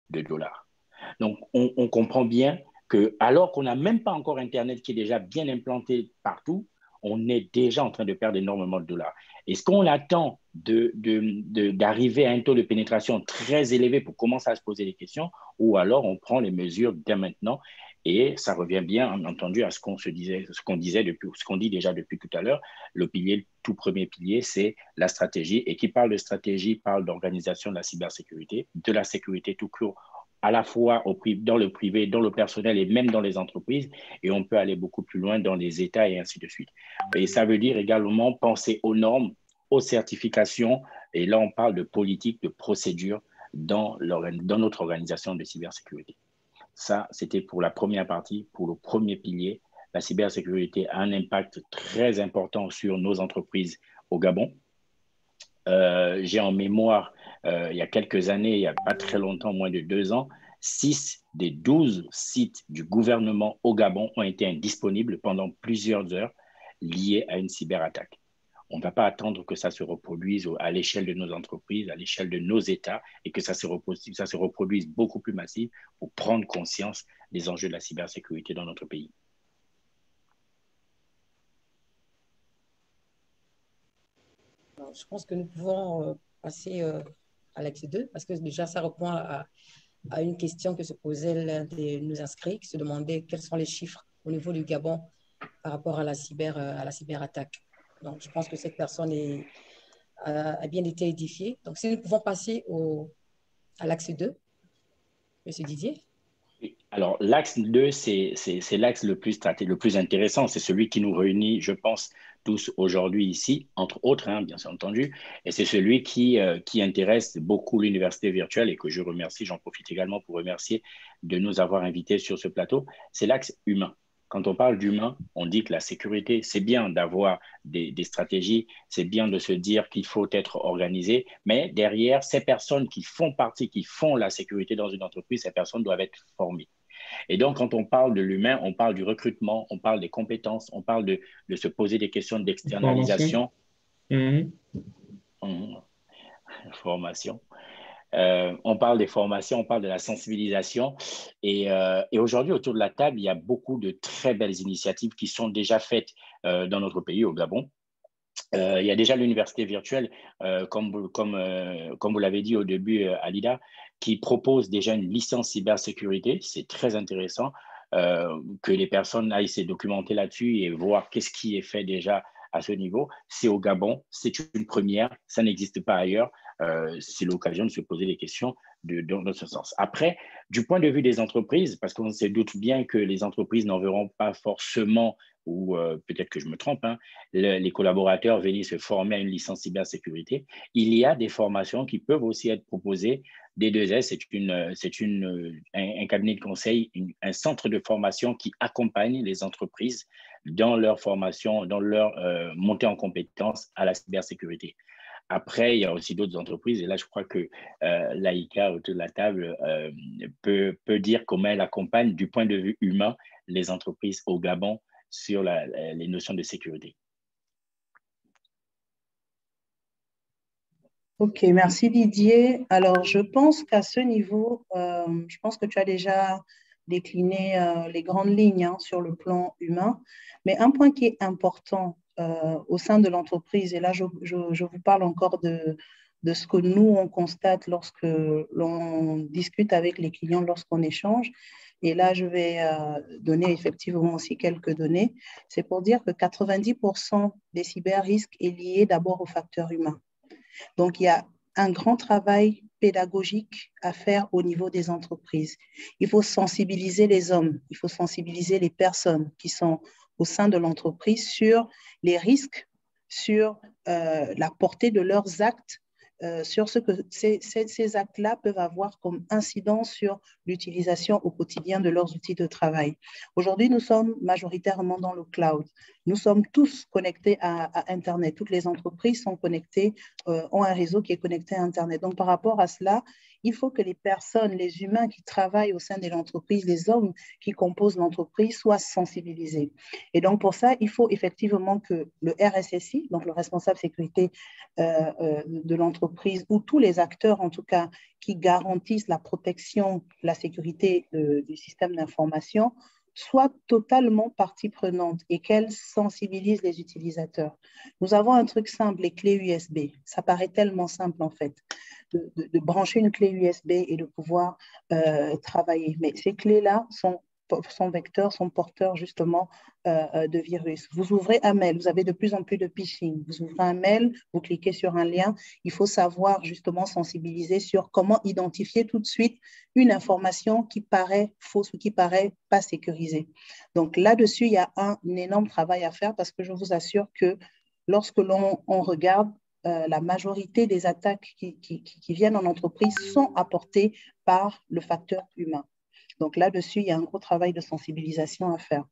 de dollars. Donc, on comprend bien que, alors qu'on n'a même pas encore Internet qui est déjà bien implanté partout, on est déjà en train de perdre énormément de dollars. Est-ce qu'on attend d'arriver à un taux de pénétration très élevé pour commencer à se poser des questions, ou alors on prend les mesures dès maintenant? Et ça revient bien entendu à ce qu'on disait depuis, ce qu'on dit déjà depuis tout à l'heure. Le tout premier pilier, c'est la stratégie. Et qui parle de stratégie parle d'organisation de la cybersécurité, de la sécurité tout court, à la fois dans le privé, dans le personnel et même dans les entreprises. Et on peut aller beaucoup plus loin dans les États et ainsi de suite. Et ça veut dire également penser aux normes, aux certifications. Et là, on parle de politique, de procédure dans notre organisation de cybersécurité. Ça, c'était pour la première partie, pour le premier pilier. La cybersécurité a un impact très important sur nos entreprises au Gabon. J'ai en mémoire, il y a quelques années, il n'y a pas très longtemps, moins de 2 ans, 6 des 12 sites du gouvernement au Gabon ont été indisponibles pendant plusieurs heures liés à une cyberattaque. On ne va pas attendre que ça se reproduise à l'échelle de nos entreprises, à l'échelle de nos États, et que ça se reproduise beaucoup plus massif pour prendre conscience des enjeux de la cybersécurité dans notre pays. Je pense que nous pouvons passer à l'axe 2, parce que déjà, ça répond à une question que se posait l'un de nos inscrits, qui se demandait quels sont les chiffres au niveau du Gabon par rapport à la cyberattaque. Donc, je pense que cette personne a bien été édifiée. Donc, si nous pouvons passer à l'axe 2, M. Didier. Alors, l'axe 2, c'est l'axe le plus intéressant. C'est celui qui nous réunit, je pense, tous aujourd'hui ici, entre autres, hein, bien entendu. Et c'est celui qui intéresse beaucoup l'université virtuelle et que je remercie. J'en profite également pour remercier de nous avoir invités sur ce plateau. C'est l'axe humain. Quand on parle d'humain, on dit que la sécurité, c'est bien d'avoir des stratégies, c'est bien de se dire qu'il faut être organisé, mais derrière, ces personnes qui font partie, qui font la sécurité dans une entreprise, ces personnes doivent être formées. Et donc, quand on parle de l'humain, on parle du recrutement, on parle des compétences, on parle de se poser des questions Formation. d'externalisation, formation. On parle des formations, on parle de la sensibilisation. Et aujourd'hui, autour de la table, il y a beaucoup de très belles initiatives qui sont déjà faites dans notre pays, au Gabon. Il y a déjà l'université virtuelle, comme vous l'avez dit au début, Alida, qui propose déjà une licence cybersécurité. C'est très intéressant que les personnes aillent se documenter là-dessus et voir qu'est-ce qui est fait déjà à ce niveau. C'est au Gabon, c'est une première, ça n'existe pas ailleurs. C'est l'occasion de se poser des questions dans ce sens. Après, du point de vue des entreprises, parce qu'on se doute bien que les entreprises n'en verront pas forcément, ou peut-être que je me trompe, hein, les collaborateurs venir se former à une licence cybersécurité, il y a des formations qui peuvent aussi être proposées. D2S, c'est un cabinet de conseil, un centre de formation qui accompagne les entreprises dans leur formation, dans leur montée en compétences à la cybersécurité. Après, il y a aussi d'autres entreprises, et là, je crois que Laïka, autour de la table, peut dire comment elle accompagne du point de vue humain les entreprises au Gabon sur les notions de sécurité. Ok, merci Didier. Alors, je pense qu'à ce niveau, je pense que tu as déjà décliné les grandes lignes hein, sur le plan humain. Mais un point qui est important au sein de l'entreprise, et là, je vous parle encore de ce que nous, on constate lorsque l'on discute avec les clients, lorsqu'on échange. Et là, je vais donner effectivement aussi quelques données. C'est pour dire que 90% des cyber-risques est lié d'abord au facteur humain. Donc, il y a un grand travail pédagogique à faire au niveau des entreprises. Il faut sensibiliser les hommes, il faut sensibiliser les personnes qui sont au sein de l'entreprise sur les risques, sur la portée de leurs actes, sur ce que ces actes-là peuvent avoir comme incidence sur l'utilisation au quotidien de leurs outils de travail. Aujourd'hui, nous sommes majoritairement dans le cloud. Nous sommes tous connectés à Internet. Toutes les entreprises sont connectées, ont un réseau qui est connecté à Internet. Donc, par rapport à cela, il faut que les personnes, les humains qui travaillent au sein de l'entreprise, les hommes qui composent l'entreprise soient sensibilisés. Et donc, pour ça, il faut effectivement que le RSSI, donc le responsable sécurité de l'entreprise, ou tous les acteurs, en tout cas, qui garantissent la protection, la sécurité du système d'information, soient totalement partie prenante et qu'elles sensibilisent les utilisateurs. Nous avons un truc simple, les clés USB. Ça paraît tellement simple, en fait, de brancher une clé USB et de pouvoir travailler. Mais ces clés-là sont vecteurs, sont porteurs justement de virus. Vous ouvrez un mail, vous avez de plus en plus de phishing. Vous ouvrez un mail, vous cliquez sur un lien. Il faut savoir justement sensibiliser sur comment identifier tout de suite une information qui paraît fausse ou qui paraît pas sécurisée. Donc là-dessus, il y a un énorme travail à faire parce que je vous assure que lorsque l'on regarde, la majorité des attaques qui viennent en entreprise sont apportées par le facteur humain. Donc là-dessus, il y a un gros travail de sensibilisation à faire.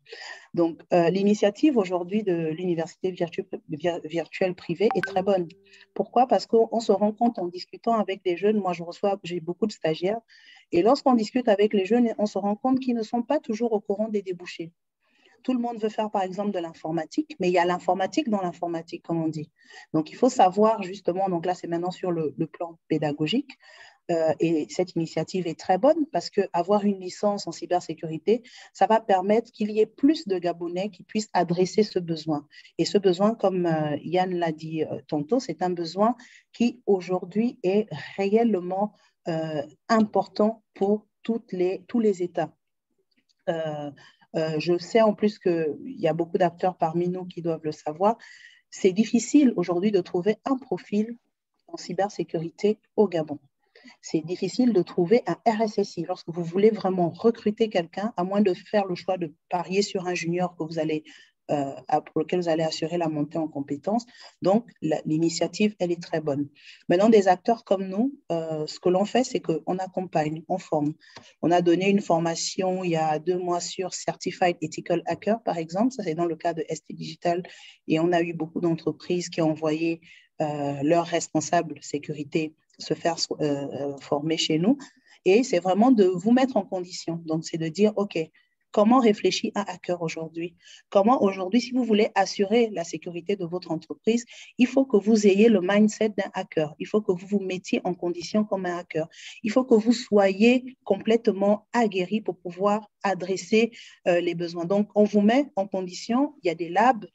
Donc l'initiative aujourd'hui de l'université virtuelle privée est très bonne. Pourquoi? Parce qu'on se rend compte en discutant avec les jeunes, moi j'ai beaucoup de stagiaires, et lorsqu'on discute avec les jeunes, on se rend compte qu'ils ne sont pas toujours au courant des débouchés. Tout le monde veut faire, par exemple, de l'informatique, mais il y a l'informatique dans l'informatique, comme on dit. Donc, il faut savoir, justement, donc là, c'est maintenant sur le plan pédagogique, et cette initiative est très bonne parce qu'avoir une licence en cybersécurité, ça va permettre qu'il y ait plus de Gabonais qui puissent adresser ce besoin. Et ce besoin, comme Yann l'a dit tantôt, c'est un besoin qui, aujourd'hui, est réellement important pour tous les États. Je sais en plus qu'il y a beaucoup d'acteurs parmi nous qui doivent le savoir. C'est difficile aujourd'hui de trouver un profil en cybersécurité au Gabon. C'est difficile de trouver un RSSI. Lorsque vous voulez vraiment recruter quelqu'un, à moins de faire le choix de parier sur un junior pour lequel vous allez assurer la montée en compétences. Donc, l'initiative, elle est très bonne. Maintenant, des acteurs comme nous, ce que l'on fait, c'est qu'on accompagne, on forme. On a donné une formation il y a 2 mois sur Certified Ethical Hacker, par exemple. Ça, c'est dans le cas de ST Digital. Et on a eu beaucoup d'entreprises qui ont envoyé leurs responsables sécurité se faire former chez nous. Et c'est vraiment de vous mettre en condition. Donc, c'est de dire, OK, comment réfléchit un hacker aujourd'hui? Comment aujourd'hui, si vous voulez assurer la sécurité de votre entreprise, il faut que vous ayez le mindset d'un hacker. Il faut que vous vous mettiez en condition comme un hacker. Il faut que vous soyez complètement aguerri pour pouvoir adresser les besoins. Donc, on vous met en condition. Il y a des labs,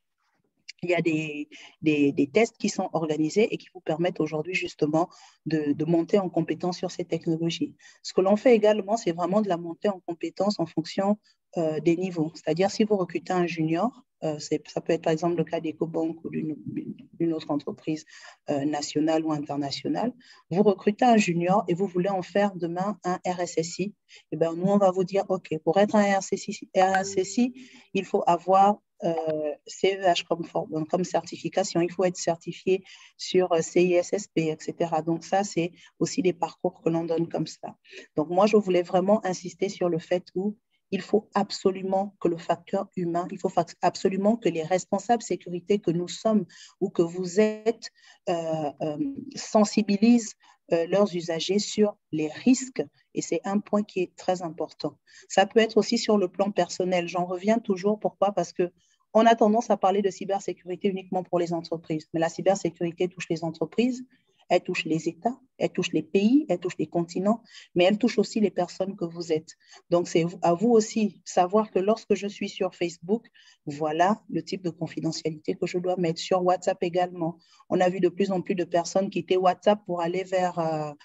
il y a des tests qui sont organisés et qui vous permettent aujourd'hui justement de monter en compétence sur ces technologies. Ce que l'on fait également, c'est vraiment de la montée en compétence en fonction des niveaux. C'est-à-dire, si vous recrutez un junior, ça peut être par exemple le cas d'EcoBank ou d'une autre entreprise nationale ou internationale, vous recrutez un junior et vous voulez en faire demain un RSSI, et bien nous, on va vous dire, OK, pour être un RSSI, il faut avoir CEH comme certification, il faut être certifié sur CISSP, etc. Donc ça, c'est aussi des parcours que l'on donne comme ça. Donc moi, je voulais vraiment insister sur le fait où il faut absolument que le facteur humain, il faut absolument que les responsables sécurité que nous sommes ou que vous êtes sensibilisent leurs usagers sur les risques. Et c'est un point qui est très important. Ça peut être aussi sur le plan personnel. J'en reviens toujours. Pourquoi? Parce qu'on a tendance à parler de cybersécurité uniquement pour les entreprises. Mais la cybersécurité touche les entreprises, elle touche les États, elle touche les pays, elle touche les continents, mais elle touche aussi les personnes que vous êtes. Donc, c'est à vous aussi savoir que lorsque je suis sur Facebook, voilà le type de confidentialité que je dois mettre. Sur WhatsApp également. On a vu de plus en plus de personnes quitter WhatsApp pour aller vers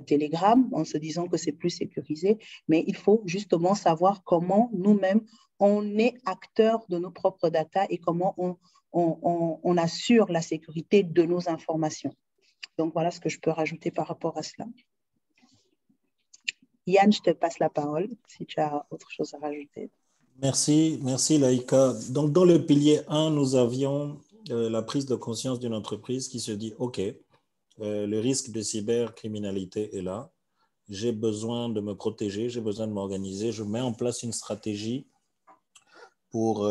Telegram en se disant que c'est plus sécurisé, mais il faut justement savoir comment nous-mêmes, on est acteurs de nos propres data et comment on assure la sécurité de nos informations. Donc, voilà ce que je peux rajouter par rapport à cela. Yann, je te passe la parole si tu as autre chose à rajouter. Merci Laïka. Donc, dans le pilier 1, nous avions la prise de conscience d'une entreprise qui se dit, OK, le risque de cybercriminalité est là, j'ai besoin de me protéger, j'ai besoin de m'organiser, je mets en place une stratégie pour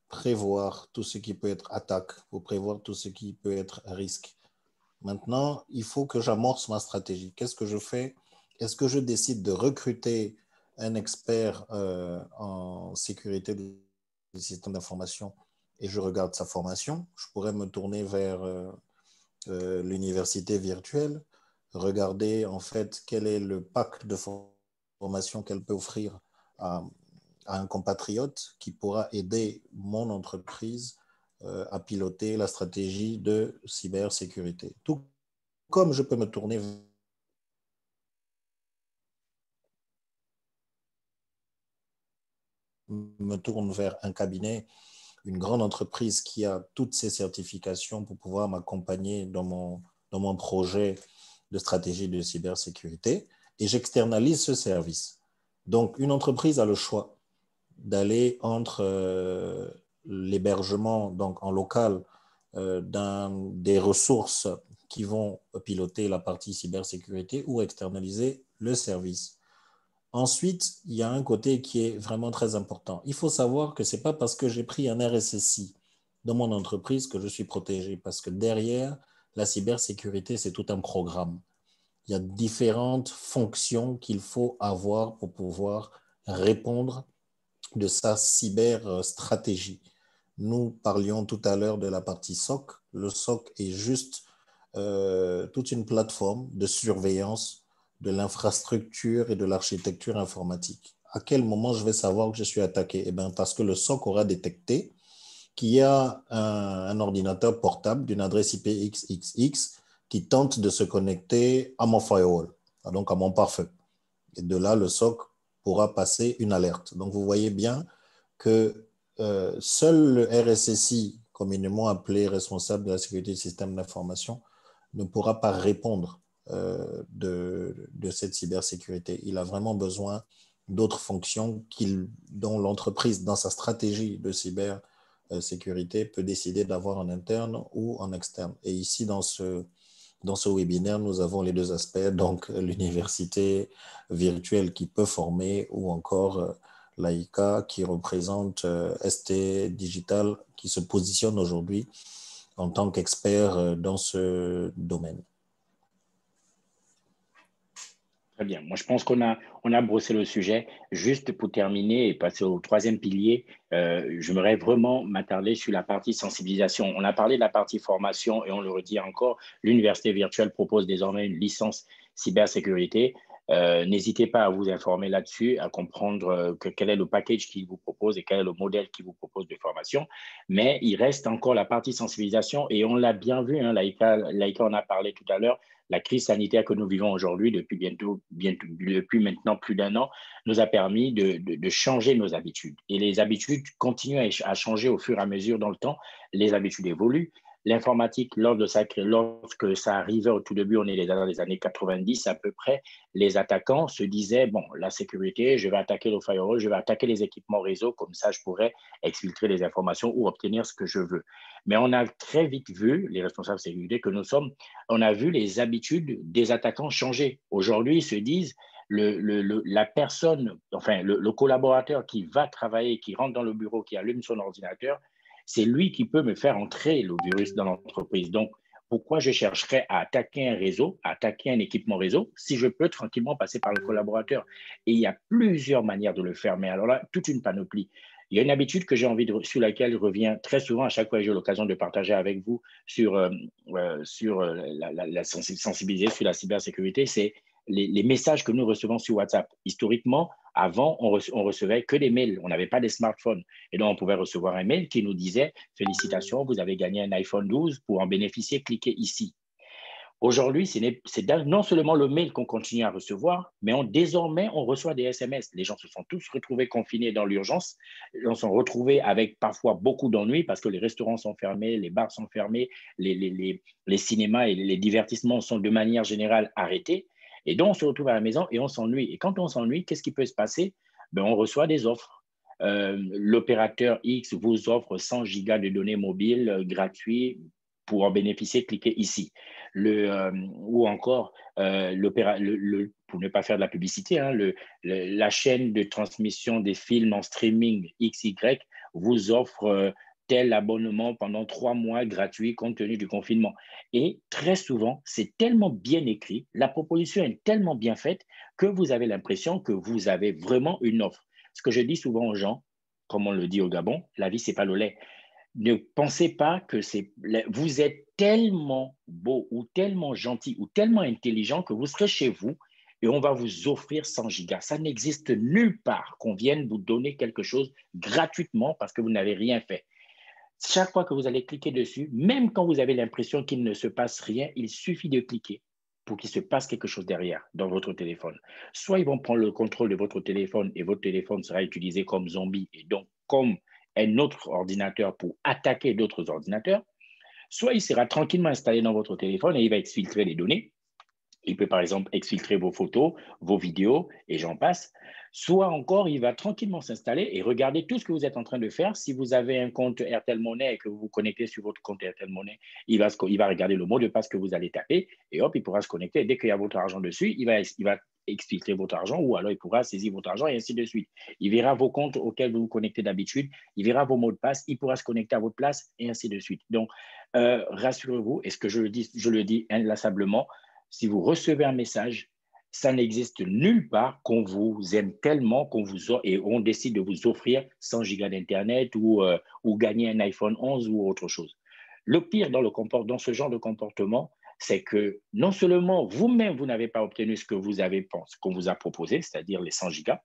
prévoir tout ce qui peut être attaque, pour prévoir tout ce qui peut être risque. Maintenant, il faut que j'amorce ma stratégie. Qu'est-ce que je fais? Est-ce que je décide de recruter un expert en sécurité du système d'information et je regarde sa formation? Je pourrais me tourner vers l'université virtuelle, regarder en fait quel est le pack de formation qu'elle peut offrir à un compatriote qui pourra aider mon entreprise à piloter la stratégie de cybersécurité. Tout comme je peux me tourner vers un cabinet, une grande entreprise qui a toutes ces certifications pour pouvoir m'accompagner dans mon projet de stratégie de cybersécurité et j'externalise ce service. Donc, une entreprise a le choix d'aller entre l'hébergement donc en local des ressources qui vont piloter la partie cybersécurité ou externaliser le service. Ensuite, il y a un côté qui est vraiment très important. Il faut savoir que ce n'est pas parce que j'ai pris un RSSI dans mon entreprise que je suis protégé, parce que derrière, la cybersécurité, c'est tout un programme. Il y a différentes fonctions qu'il faut avoir pour pouvoir répondre de sa cyberstratégie. Nous parlions tout à l'heure de la partie SOC. Le SOC est juste toute une plateforme de surveillance de l'infrastructure et de l'architecture informatique. À quel moment je vais savoir que je suis attaqué? Eh bien, parce que le SOC aura détecté qu'il y a un ordinateur portable d'une adresse IP XXX qui tente de se connecter à mon firewall, donc à mon pare-feu. Et de là, le SOC pourra passer une alerte. Donc, vous voyez bien que seul le RSSI, communément appelé responsable de la sécurité du système d'information, ne pourra pas répondre de cette cybersécurité. Il a vraiment besoin d'autres fonctions dont l'entreprise, dans sa stratégie de cybersécurité, peut décider d'avoir en interne ou en externe. Et ici, dans ce webinaire, nous avons les deux aspects, donc l'université virtuelle qui peut former ou encore l'AICA qui représente ST Digital qui se positionne aujourd'hui en tant qu'expert dans ce domaine. Très bien. Moi, je pense qu'on a brossé le sujet. Juste pour terminer et passer au troisième pilier, j'aimerais vraiment m'attarder sur la partie sensibilisation. On a parlé de la partie formation et on le redit encore, l'université virtuelle propose désormais une licence cybersécurité. N'hésitez pas à vous informer là-dessus, à comprendre quel est le package qu'il vous propose et quel est le modèle qu'il vous propose de formation. Mais il reste encore la partie sensibilisation et on l'a bien vu, hein, Laïka en a parlé tout à l'heure. La crise sanitaire que nous vivons aujourd'hui, depuis maintenant plus d'un an, nous a permis de changer nos habitudes. Et les habitudes continuent à changer au fur et à mesure dans le temps. Les habitudes évoluent. L'informatique, lorsque ça arrivait au tout début, on est dans les années 90 à peu près, les attaquants se disaient, bon, la sécurité, je vais attaquer le firewall, je vais attaquer les équipements réseau, comme ça je pourrais exfiltrer les informations ou obtenir ce que je veux. Mais on a très vite vu, les responsables de sécurité que nous sommes, on a vu les habitudes des attaquants changer. Aujourd'hui, ils se disent, la personne, enfin le collaborateur qui va travailler, qui rentre dans le bureau, qui allume son ordinateur, c'est lui qui peut me faire entrer le virus dans l'entreprise. Donc, pourquoi je chercherais à attaquer un réseau, à attaquer un équipement réseau, si je peux tranquillement passer par le collaborateur? Et il y a plusieurs manières de le faire, mais alors là, toute une panoplie. Il y a une habitude que j'ai sur laquelle je reviens très souvent à chaque fois que j'ai l'occasion de partager avec vous sur la sensibiliser sur la cybersécurité, c'est les messages que nous recevons sur WhatsApp. Historiquement, avant, on recevait que des mails. On n'avait pas de smartphones. Et donc, on pouvait recevoir un mail qui nous disait « Félicitations, vous avez gagné un iPhone 12. Pour en bénéficier, cliquez ici. » Aujourd'hui, c'est non seulement le mail qu'on continue à recevoir, mais désormais, on reçoit des SMS. Les gens se sont tous retrouvés confinés dans l'urgence. Ils se sont retrouvés avec parfois beaucoup d'ennuis parce que les restaurants sont fermés, les bars sont fermés, les cinémas et les divertissements sont de manière générale arrêtés. Et donc, on se retrouve à la maison et on s'ennuie. Et quand on s'ennuie, qu'est-ce qui peut se passer? On reçoit des offres. L'opérateur X vous offre 100 gigas de données mobiles gratuits. Pour en bénéficier, cliquez ici. Ou encore, pour ne pas faire de la publicité, hein, la chaîne de transmission des films en streaming XY vous offre tel abonnement pendant 3 mois gratuit compte tenu du confinement. Et très souvent, c'est tellement bien écrit, la proposition est tellement bien faite que vous avez l'impression que vous avez vraiment une offre. Ce que je dis souvent aux gens, comme on le dit au Gabon, la vie, c'est pas le lait. Ne pensez pas que vous êtes tellement beau ou tellement gentil ou tellement intelligent que vous serez chez vous et on va vous offrir 100 gigas. Ça n'existe nulle part qu'on vienne vous donner quelque chose gratuitement parce que vous n'avez rien fait. Chaque fois que vous allez cliquer dessus, même quand vous avez l'impression qu'il ne se passe rien, il suffit de cliquer pour qu'il se passe quelque chose derrière dans votre téléphone. Soit ils vont prendre le contrôle de votre téléphone et votre téléphone sera utilisé comme zombie et donc comme un autre ordinateur pour attaquer d'autres ordinateurs, soit il sera tranquillement installé dans votre téléphone et il va exfiltrer les données. Il peut par exemple exfiltrer vos photos, vos vidéos et j'en passe. Soit encore, il va tranquillement s'installer et regarder tout ce que vous êtes en train de faire. Si vous avez un compte Airtel Money et que vous vous connectez sur votre compte Airtel Money, il va regarder le mot de passe que vous allez taper et hop, il pourra se connecter. Et dès qu'il y a votre argent dessus, il va exfiltrer votre argent ou alors il pourra saisir votre argent et ainsi de suite. Il verra vos comptes auxquels vous vous connectez d'habitude, il verra vos mots de passe, il pourra se connecter à votre place et ainsi de suite. Donc, rassurez-vous, et ce que je le dis inlassablement, si vous recevez un message, ça n'existe nulle part qu'on vous aime tellement et on décide de vous offrir 100 gigas d'Internet ou gagner un iPhone 11 ou autre chose. Le pire dans ce genre de comportement, c'est que non seulement vous-même, vous n'avez pas obtenu ce qu'on vous a proposé, c'est-à-dire les 100 gigas,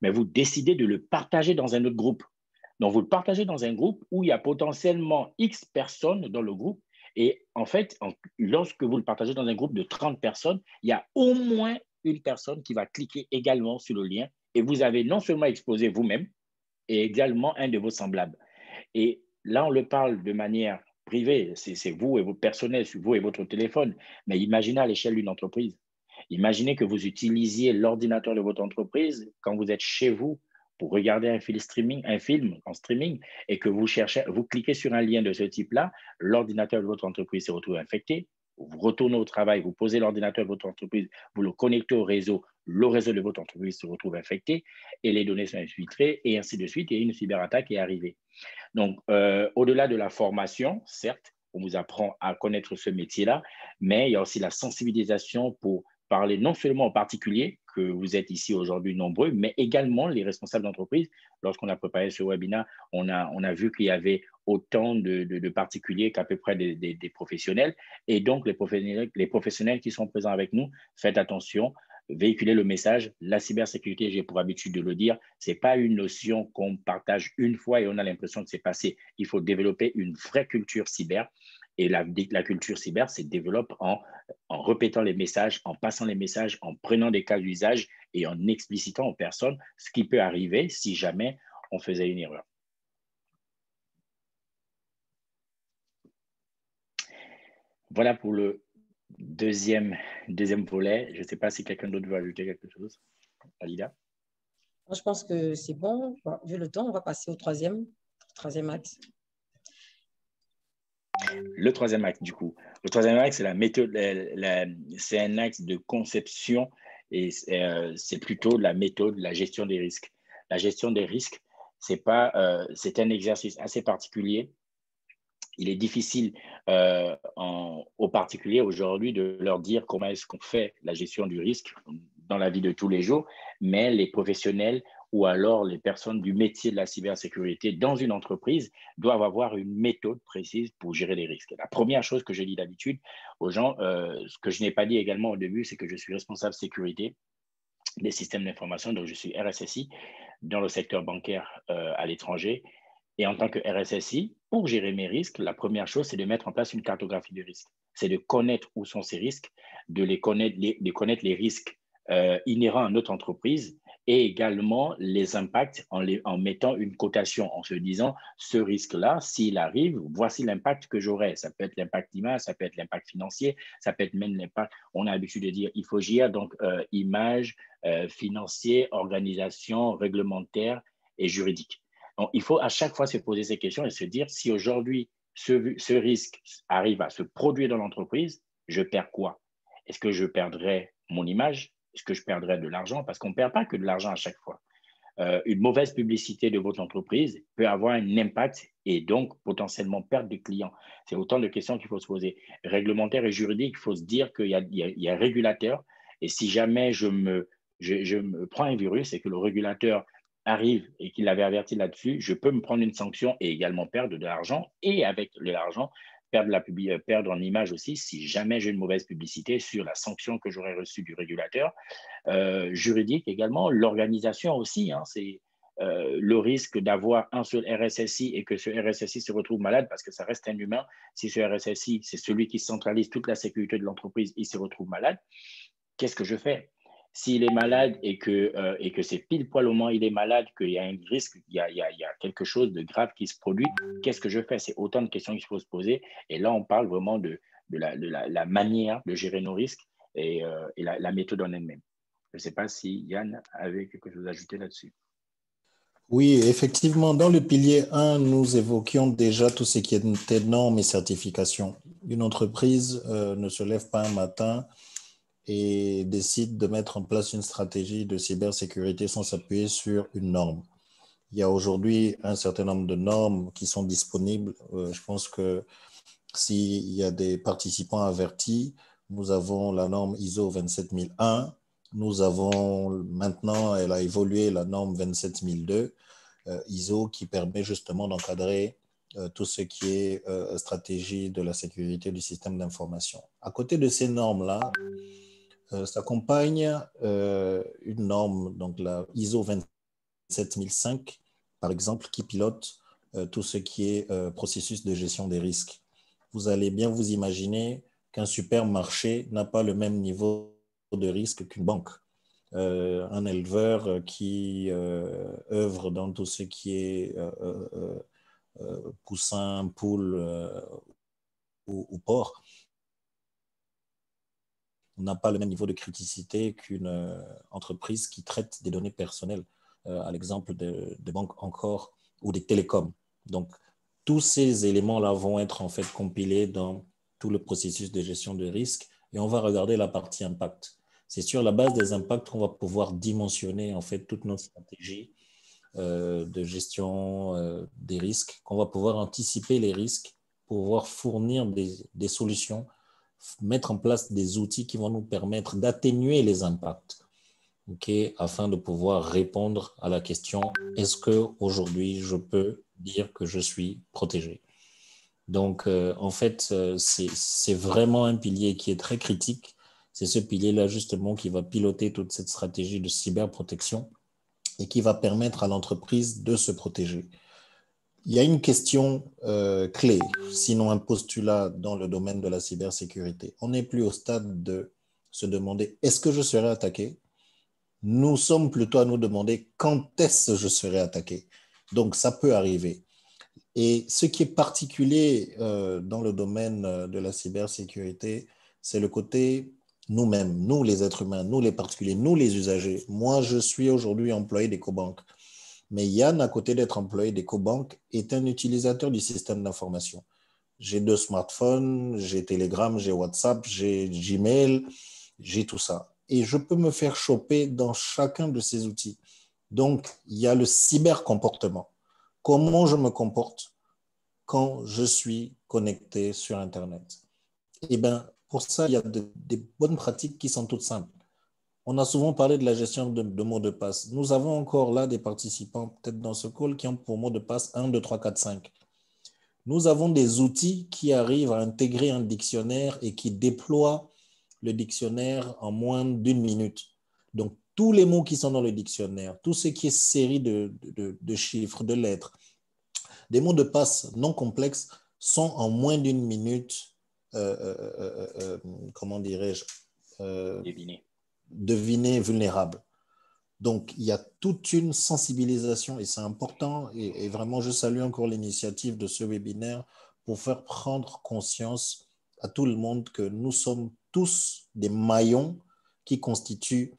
mais vous décidez de le partager dans un autre groupe. Donc, vous le partagez dans un groupe où il y a potentiellement X personnes dans le groupe. Et en fait, lorsque vous le partagez dans un groupe de 30 personnes, il y a au moins une personne qui va cliquer également sur le lien. Et vous avez non seulement exposé vous-même, et également un de vos semblables. Et là, on le parle de manière privée. C'est vous et vos personnels, vous et votre téléphone. Mais imaginez à l'échelle d'une entreprise. Imaginez que vous utilisiez l'ordinateur de votre entreprise quand vous êtes chez vous pour regarder un film en streaming et que vous cliquez sur un lien de ce type-là, l'ordinateur de votre entreprise se retrouve infecté, vous retournez au travail, vous posez l'ordinateur de votre entreprise, vous le connectez au réseau, le réseau de votre entreprise se retrouve infecté et les données sont infiltrées et ainsi de suite et une cyberattaque est arrivée. Donc, au-delà de la formation, certes, on vous apprend à connaître ce métier-là, mais il y a aussi la sensibilisation pour parler non seulement aux particuliers, que vous êtes ici aujourd'hui nombreux, mais également les responsables d'entreprise. Lorsqu'on a préparé ce webinaire, on a vu qu'il y avait autant de particuliers qu'à peu près des professionnels. Et donc, les professionnels qui sont présents avec nous, faites attention, véhiculer le message. La cybersécurité, j'ai pour habitude de le dire, ce n'est pas une notion qu'on partage une fois et on a l'impression que c'est passé. Il faut développer une vraie culture cyber. Et la culture cyber se développe en répétant les messages, en passant les messages, en prenant des cas d'usage et en explicitant aux personnes ce qui peut arriver si jamais on faisait une erreur. Voilà pour le deuxième volet. Je ne sais pas si quelqu'un d'autre veut ajouter quelque chose. Alida? Moi, je pense que c'est bon. Vu le temps, on va passer au troisième axe. Le troisième axe, du coup. Le troisième axe, c'est la méthode, c'est un axe de conception et c'est plutôt la méthode, la gestion des risques. La gestion des risques, c'est un exercice assez particulier. Il est difficile aux particuliers aujourd'hui de leur dire comment est-ce qu'on fait la gestion du risque dans la vie de tous les jours, mais les professionnels ou alors les personnes du métier de la cybersécurité dans une entreprise doivent avoir une méthode précise pour gérer les risques. La première chose que je dis d'habitude aux gens, ce que je n'ai pas dit également au début, c'est que je suis responsable sécurité des systèmes d'information, donc je suis RSSI dans le secteur bancaire à l'étranger. Et en tant que RSSI, pour gérer mes risques, la première chose, c'est de mettre en place une cartographie de risques. C'est de connaître où sont ces risques, de connaître les risques inhérents à notre entreprise et également les impacts en mettant une cotation, en se disant, ce risque-là, s'il arrive, voici l'impact que j'aurai. Ça peut être l'impact image, ça peut être l'impact financier, ça peut être même l'impact, on a l'habitude de dire, il faut gérer donc image, financier, organisation, réglementaire et juridique. Donc, il faut à chaque fois se poser ces questions et se dire, si aujourd'hui, ce risque arrive à se produire dans l'entreprise, je perds quoi? Est-ce que je perdrai mon image? Est-ce que je perdrai de l'argent? Parce qu'on ne perd pas que de l'argent à chaque fois. une mauvaise publicité de votre entreprise peut avoir un impact et donc potentiellement perdre des clients. C'est autant de questions qu'il faut se poser. Réglementaire et juridique, il faut se dire qu'il y a un régulateur et si jamais je me prends un virus et que le régulateur arrive et qu'il avait averti là-dessus, je peux me prendre une sanction et également perdre de l'argent et avec de l'argent, perdre en image aussi si jamais j'ai une mauvaise publicité sur la sanction que j'aurais reçue du régulateur. Juridique également, l'organisation aussi, hein, c'est le risque d'avoir un seul RSSI et que ce RSSI se retrouve malade parce que ça reste un humain. Si ce RSSI, c'est celui qui centralise toute la sécurité de l'entreprise, il se retrouve malade, qu'est-ce que je fais? S'il est malade et que c'est pile poil au moment où il est malade, qu'il y a un risque, il y a quelque chose de grave qui se produit, qu'est-ce que je fais? C'est autant de questions qu'il faut se poser. Et là, on parle vraiment de la manière de gérer nos risques et la méthode en elle-même. Je ne sais pas si Yann avait quelque chose à ajouter là-dessus. Oui, effectivement, dans le pilier 1, nous évoquions déjà tout ce qui était normes et certifications. Une entreprise ne se lève pas un matin et décide de mettre en place une stratégie de cybersécurité sans s'appuyer sur une norme. Il y a aujourd'hui un certain nombre de normes qui sont disponibles. Je pense que s'il y a des participants avertis, nous avons la norme ISO 27001. Nous avons maintenant, elle a évolué, la norme 27002 ISO qui permet justement d'encadrer tout ce qui est stratégie de la sécurité du système d'information. À côté de ces normes-là, s'accompagne une norme, donc la ISO 27005, par exemple, qui pilote tout ce qui est processus de gestion des risques. Vous allez bien vous imaginer qu'un supermarché n'a pas le même niveau de risque qu'une banque. Un éleveur qui œuvre dans tout ce qui est poussins, poules ou porcs n'a pas le même niveau de criticité qu'une entreprise qui traite des données personnelles, à l'exemple de banques encore ou des télécoms. Donc, tous ces éléments-là vont être en fait compilés dans tout le processus de gestion de risque et on va regarder la partie impact. C'est sur la base des impacts qu'on va pouvoir dimensionner en fait toute notre stratégie de gestion des risques, qu'on va pouvoir anticiper les risques, pouvoir fournir des solutions, mettre en place des outils qui vont nous permettre d'atténuer les impacts, afin de pouvoir répondre à la question est-ce qu'aujourd'hui je peux dire que je suis protégé? Donc, en fait, c'est vraiment un pilier qui est très critique. C'est ce pilier-là, justement, qui va piloter toute cette stratégie de cyberprotection et qui va permettre à l'entreprise de se protéger. Il y a une question clé, sinon un postulat dans le domaine de la cybersécurité. On n'est plus au stade de se demander est-ce que je serai attaqué? Nous sommes plutôt à nous demander quand est-ce que je serai attaqué? Donc, ça peut arriver. Et ce qui est particulier dans le domaine de la cybersécurité, c'est le côté nous-mêmes, nous les êtres humains, nous les particuliers, nous les usagers. Moi, je suis aujourd'hui employé d'EcoBank. Mais Yann, à côté d'être employé d'EcoBank, est un utilisateur du système d'information. J'ai 2 smartphones, j'ai Telegram, j'ai WhatsApp, j'ai Gmail, j'ai tout ça. Et je peux me faire choper dans chacun de ces outils. Donc, il y a le cybercomportement. Comment je me comporte quand je suis connecté sur Internet? Eh bien, pour ça, il y a des bonnes pratiques qui sont toutes simples. On a souvent parlé de la gestion de mots de passe. Nous avons encore là des participants, peut-être dans ce call, qui ont pour mot de passe 1, 2, 3, 4, 5. Nous avons des outils qui arrivent à intégrer un dictionnaire et qui déploient le dictionnaire en moins d'1 minute. Donc, tous les mots qui sont dans le dictionnaire, tout ce qui est série de chiffres, de lettres, des mots de passe non complexes sont en moins d'1 minute, comment dirais-je, devinés vulnérables. Donc, il y a toute une sensibilisation et c'est important. Et vraiment, je salue encore l'initiative de ce webinaire pour faire prendre conscience à tout le monde que nous sommes tous des maillons qui constituent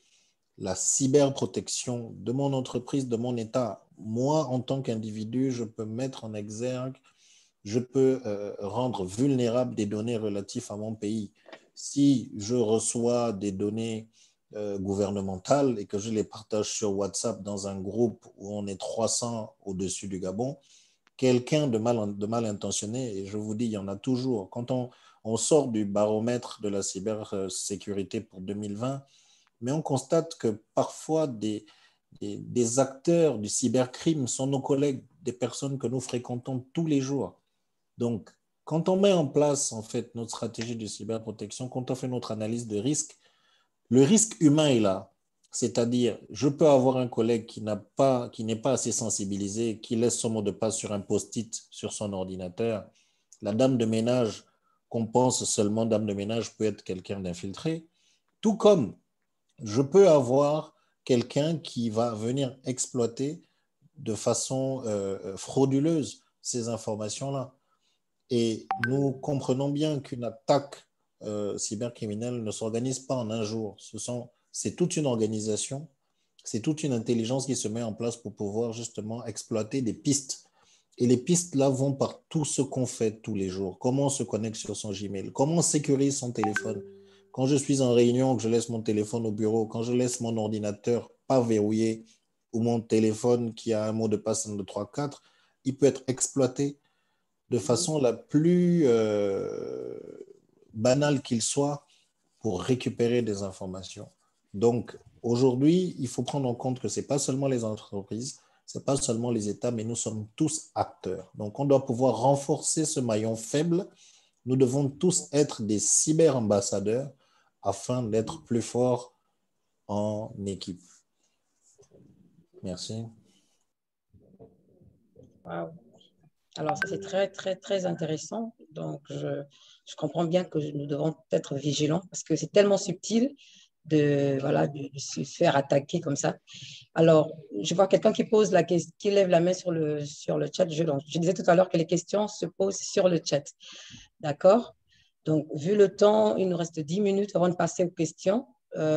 la cyberprotection de mon entreprise, de mon État. Moi, en tant qu'individu, je peux mettre en exergue, je peux rendre vulnérable des données relatives à mon pays. Si je reçois des données gouvernementales et que je les partage sur WhatsApp dans un groupe où on est 300 au-dessus du Gabon, quelqu'un de mal intentionné, et je vous dis, il y en a toujours. Quand on sort du baromètre de la cybersécurité pour 2020, mais on constate que parfois des acteurs du cybercrime sont nos collègues, des personnes que nous fréquentons tous les jours. Donc, quand on met en place en fait notre stratégie de cyberprotection, quand on fait notre analyse de risque, le risque humain est là. C'est-à-dire, je peux avoir un collègue qui n'est pas assez sensibilisé, qui laisse son mot de passe sur un post-it sur son ordinateur. La dame de ménage, qu'on pense seulement dame de ménage, peut être quelqu'un d'infiltré. Tout comme je peux avoir quelqu'un qui va venir exploiter de façon frauduleuse ces informations-là. Et nous comprenons bien qu'une attaque cybercriminelle ne s'organise pas en un jour. C'est toute une organisation, c'est toute une intelligence qui se met en place pour pouvoir justement exploiter des pistes. Et les pistes là vont par tout ce qu'on fait tous les jours. Comment on se connecte sur son Gmail, comment on sécurise son téléphone. Quand je suis en réunion, que je laisse mon téléphone au bureau, quand je laisse mon ordinateur pas verrouillé ou mon téléphone qui a un mot de passe 1, 2, 3, 4, il peut être exploité de façon la plus banale qu'il soit pour récupérer des informations. Donc, aujourd'hui, il faut prendre en compte que ce n'est pas seulement les entreprises, ce n'est pas seulement les États, mais nous sommes tous acteurs. Donc, on doit pouvoir renforcer ce maillon faible. Nous devons tous être des cyber-ambassadeurs afin d'être plus forts en équipe. Merci. Wow. Alors, ça, c'est très, très, très intéressant. Donc, je comprends bien que nous devons être vigilants parce que c'est tellement subtil de se faire attaquer comme ça. Alors, je vois quelqu'un qui lève la main sur le chat. Je disais tout à l'heure que les questions se posent sur le chat. D'accord? Donc, vu le temps, il nous reste 10 minutes avant de passer aux questions.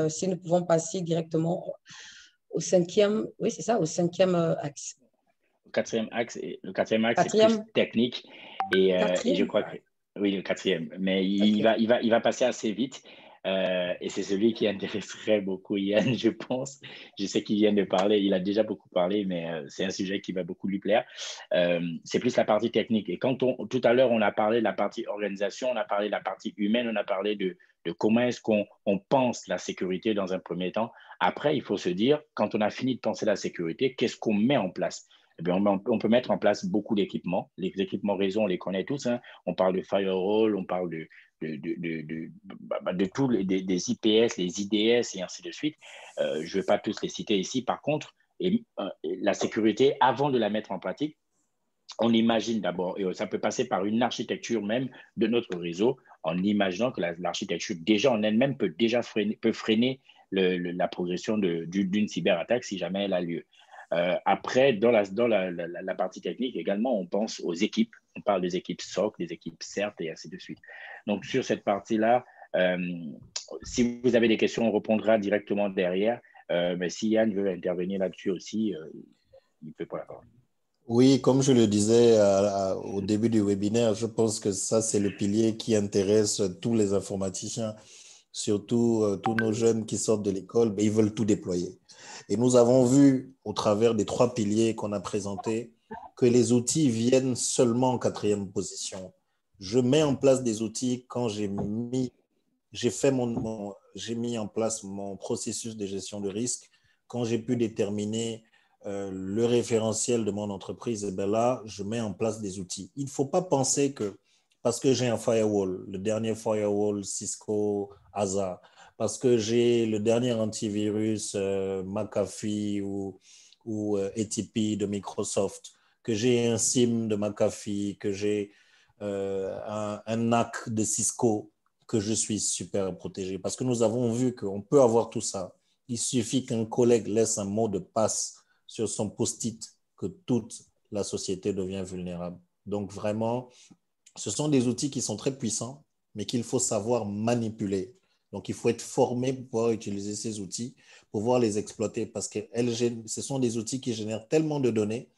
Si nous pouvons passer directement au cinquième, oui, c'est ça, au cinquième axe. Le quatrième axe, c'est plus technique. Et je crois que oui, le quatrième. Mais il va passer assez vite. Et c'est celui qui intéresserait beaucoup Yann, je pense. Je sais qu'il vient de parler, il a déjà beaucoup parlé, mais c'est un sujet qui va beaucoup lui plaire. C'est plus la partie technique. Et tout à l'heure, on a parlé de la partie organisation, on a parlé de la partie humaine, on a parlé de comment est-ce qu'on pense la sécurité dans un premier temps. Après, il faut se dire, quand on a fini de penser la sécurité, qu'est-ce qu'on met en place? Eh bien, on peut mettre en place beaucoup d'équipements. Les équipements réseau, on les connaît tous. Hein. On parle de firewall, on parle de tous des IPS, les IDS et ainsi de suite. Je ne vais pas tous les citer ici. Par contre, la sécurité, avant de la mettre en pratique, on imagine d'abord, et ça peut passer par une architecture même de notre réseau, en imaginant que l'architecture déjà en elle-même peut freiner la progression d'une cyberattaque si jamais elle a lieu. Après, dans la partie technique également, on pense aux équipes. On parle des équipes SOC, des équipes CERT et ainsi de suite. Donc, sur cette partie-là, si vous avez des questions, on répondra directement derrière. Mais si Yann veut intervenir là-dessus aussi, il peut prendre la parole. Oui, comme je le disais au début du webinaire, je pense que ça, c'est le pilier qui intéresse tous les informaticiens, surtout tous nos jeunes qui sortent de l'école, mais ils veulent tout déployer. Et nous avons vu au travers des 3 piliers qu'on a présentés que les outils viennent seulement en 4e position. Je mets en place des outils quand j'ai mis en place mon processus de gestion de risque, quand j'ai pu déterminer le référentiel de mon entreprise, et bien là, je mets en place des outils. Il ne faut pas penser que parce que j'ai un firewall, le dernier firewall Cisco, ASA, parce que j'ai le dernier antivirus McAfee ou ATP de Microsoft, que j'ai un SIM de McAfee, que j'ai un NAC de Cisco, que je suis super protégé. Parce que nous avons vu qu'on peut avoir tout ça. Il suffit qu'un collègue laisse un mot de passe sur son post-it que toute la société devient vulnérable. Donc vraiment, ce sont des outils qui sont très puissants, mais qu'il faut savoir manipuler. Donc il faut être formé pour pouvoir utiliser ces outils, pour pouvoir les exploiter, parce que ce sont des outils qui génèrent tellement de données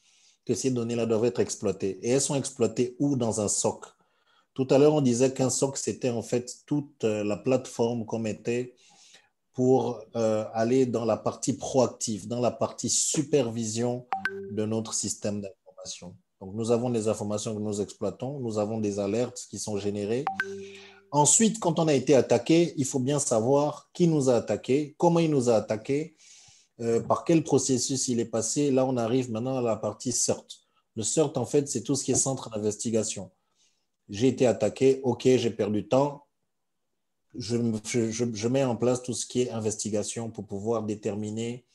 que ces données-là doivent être exploitées. Et elles sont exploitées où? Dans un SOC. Tout à l'heure, on disait qu'un SOC, c'était en fait toute la plateforme qu'on mettait pour aller dans la partie proactive, dans la partie supervision de notre système d'information. Donc, nous avons des informations que nous exploitons, nous avons des alertes qui sont générées. Ensuite, quand on a été attaqué, il faut bien savoir qui nous a attaqué, comment il nous a attaqué, par quel processus il est passé. Là, on arrive maintenant à la partie CERT. Le CERT, en fait, c'est tout ce qui est centre d'investigation. J'ai été attaqué, OK, j'ai perdu du temps. Je mets en place tout ce qui est investigation pour pouvoir déterminer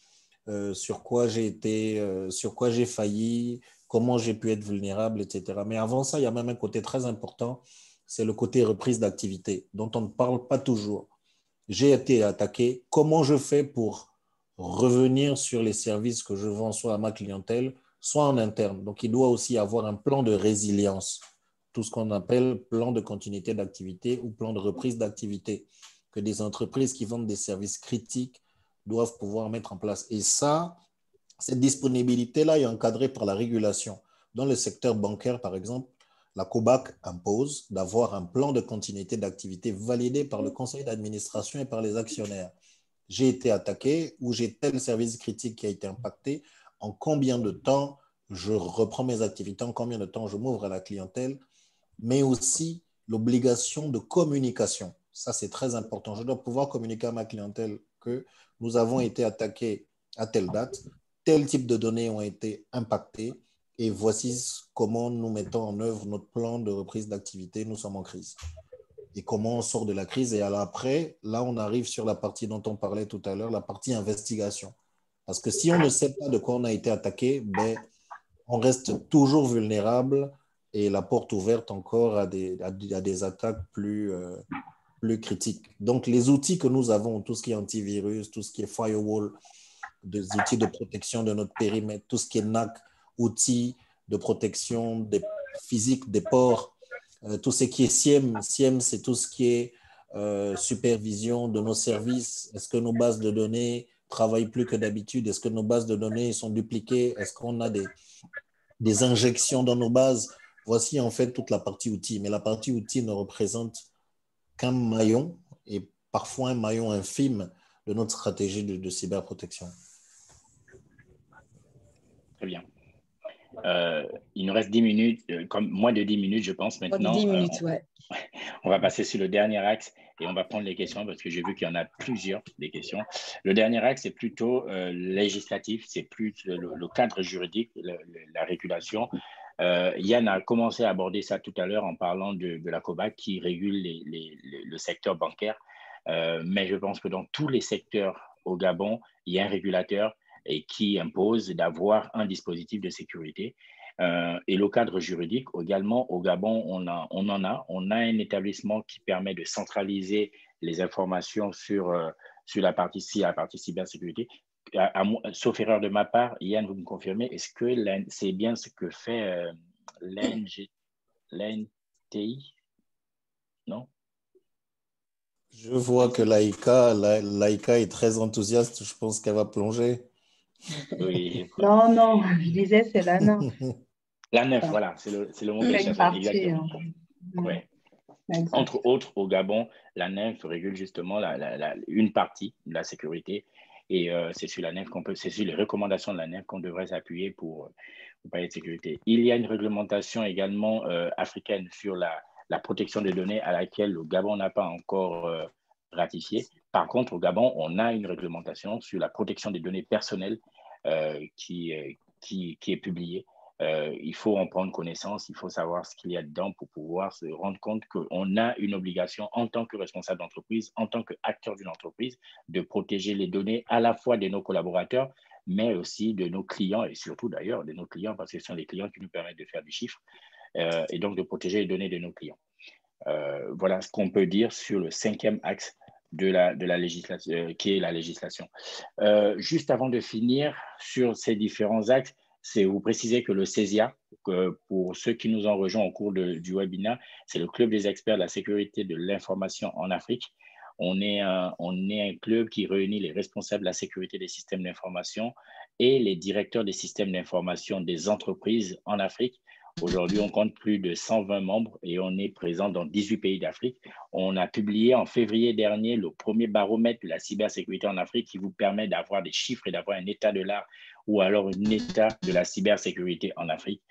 sur quoi j'ai failli, comment j'ai pu être vulnérable, etc. Mais avant ça, il y a même un côté très important, c'est le côté reprise d'activité, dont on ne parle pas toujours. J'ai été attaqué, comment je fais pour revenir sur les services que je vends soit à ma clientèle, soit en interne. Donc, il doit aussi avoir un plan de résilience, tout ce qu'on appelle plan de continuité d'activité ou plan de reprise d'activité, que des entreprises qui vendent des services critiques doivent pouvoir mettre en place. Et ça, cette disponibilité-là est encadrée par la régulation. Dans le secteur bancaire, par exemple, la COBAC impose d'avoir un plan de continuité d'activité validé par le conseil d'administration et par les actionnaires. J'ai été attaqué ou j'ai tel service critique qui a été impacté, en combien de temps je reprends mes activités, en combien de temps je m'ouvre à la clientèle, mais aussi l'obligation de communication. Ça, c'est très important. Je dois pouvoir communiquer à ma clientèle que nous avons été attaqués à telle date, tel type de données ont été impactées et voici comment nous mettons en œuvre notre plan de reprise d'activité. Nous sommes en crise. Et comment on sort de la crise. Et alors après, là, on arrive sur la partie dont on parlait tout à l'heure, la partie investigation. Parce que si on ne sait pas de quoi on a été attaqué, ben, on reste toujours vulnérable et la porte ouverte encore à des attaques plus critiques. Donc, les outils que nous avons, tout ce qui est antivirus, tout ce qui est firewall, des outils de protection de notre périmètre, tout ce qui est NAC, outils de protection physique des ports, tout ce qui est SIEM. SIEM, c'est tout ce qui est supervision de nos services. Est-ce que nos bases de données travaillent plus que d'habitude? Est-ce que nos bases de données sont dupliquées? Est-ce qu'on a des injections dans nos bases? Voici en fait toute la partie outils. Mais la partie outils ne représente qu'un maillon et parfois un maillon infime de notre stratégie de cyberprotection. Très bien. Il nous reste 10 minutes, comme moins de 10 minutes, je pense, maintenant. 10 minutes, ouais. On va passer sur le dernier axe et on va prendre les questions parce que j'ai vu qu'il y en a plusieurs, des questions. Le dernier axe, c'est plutôt législatif, c'est plus le cadre juridique, la régulation. Yann a commencé à aborder ça tout à l'heure en parlant de la COBAC qui régule le secteur bancaire. Mais je pense que dans tous les secteurs au Gabon, il y a un régulateur et qui impose d'avoir un dispositif de sécurité. Et le cadre juridique, également, au Gabon, on a un établissement qui permet de centraliser les informations sur la partie cybersécurité. Sauf erreur de ma part, Yann, vous me confirmez, est-ce que c'est bien ce que fait l'NTI? Non? Je vois que Laïka est très enthousiaste. Je pense qu'elle va plonger. Oui. Non, je disais c'est l'ANA. L'ANEF, voilà, c'est le mot que je cherchais. Exactement. Ouais. Entre autres, au Gabon, l'ANEF régule justement une partie de la sécurité et c'est sur l'ANEF c'est sur les recommandations de l'ANEF qu'on devrait s'appuyer pour parler de sécurité. Il y a une réglementation également africaine sur la protection des données à laquelle le Gabon n'a pas encore ratifié. Par contre, au Gabon, on a une réglementation sur la protection des données personnelles qui est publiée. Il faut en prendre connaissance, il faut savoir ce qu'il y a dedans pour pouvoir se rendre compte qu'on a une obligation en tant que responsable d'entreprise, en tant qu'acteur d'une entreprise, de protéger les données à la fois de nos collaborateurs, mais aussi de nos clients et surtout d'ailleurs de nos clients parce que ce sont les clients qui nous permettent de faire du chiffre et donc de protéger les données de nos clients. Voilà ce qu'on peut dire sur le 5e axe de la législation, qui est la législation. Juste avant de finir sur ces différents axes, c'est vous préciser que le CESIA, pour ceux qui nous ont rejoints au cours du webinaire, c'est le club des experts de la sécurité de l'information en Afrique. On est un club qui réunit les responsables de la sécurité des systèmes d'information et les directeurs des systèmes d'information des entreprises en Afrique. Aujourd'hui, on compte plus de 120 membres et on est présent dans 18 pays d'Afrique. On a publié en février dernier le premier baromètre de la cybersécurité en Afrique qui vous permet d'avoir des chiffres et d'avoir un état de l'art ou alors un état de la cybersécurité en Afrique.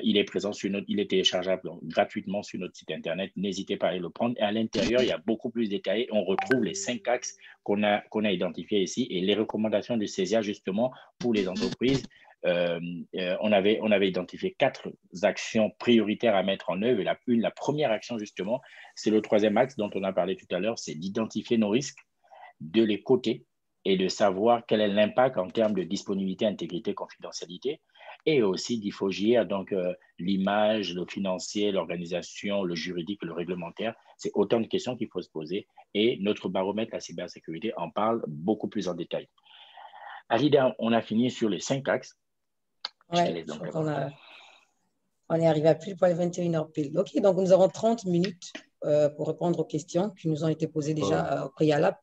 Il est présent il est téléchargeable gratuitement sur notre site internet. N'hésitez pas à aller le prendre. Et à l'intérieur, il y a beaucoup plus détaillé. On retrouve les 5 axes qu'on a identifiés ici et les recommandations de CESIA justement pour les entreprises. On avait identifié 4 actions prioritaires à mettre en œuvre. Et la première action, justement, c'est le 3e axe dont on a parlé tout à l'heure, c'est d'identifier nos risques, de les coter et de savoir quel est l'impact en termes de disponibilité, intégrité, confidentialité, et aussi d'y faugir donc l'image, le financier, l'organisation, le juridique, le réglementaire. C'est autant de questions qu'il faut se poser. Et notre baromètre, la cybersécurité, en parle beaucoup plus en détail. Alida, on a fini sur les 5 axes. Ouais, on est arrivé à pile pour les 21h pile. OK, donc nous avons 30 minutes pour répondre aux questions qui nous ont été posées déjà au préalable.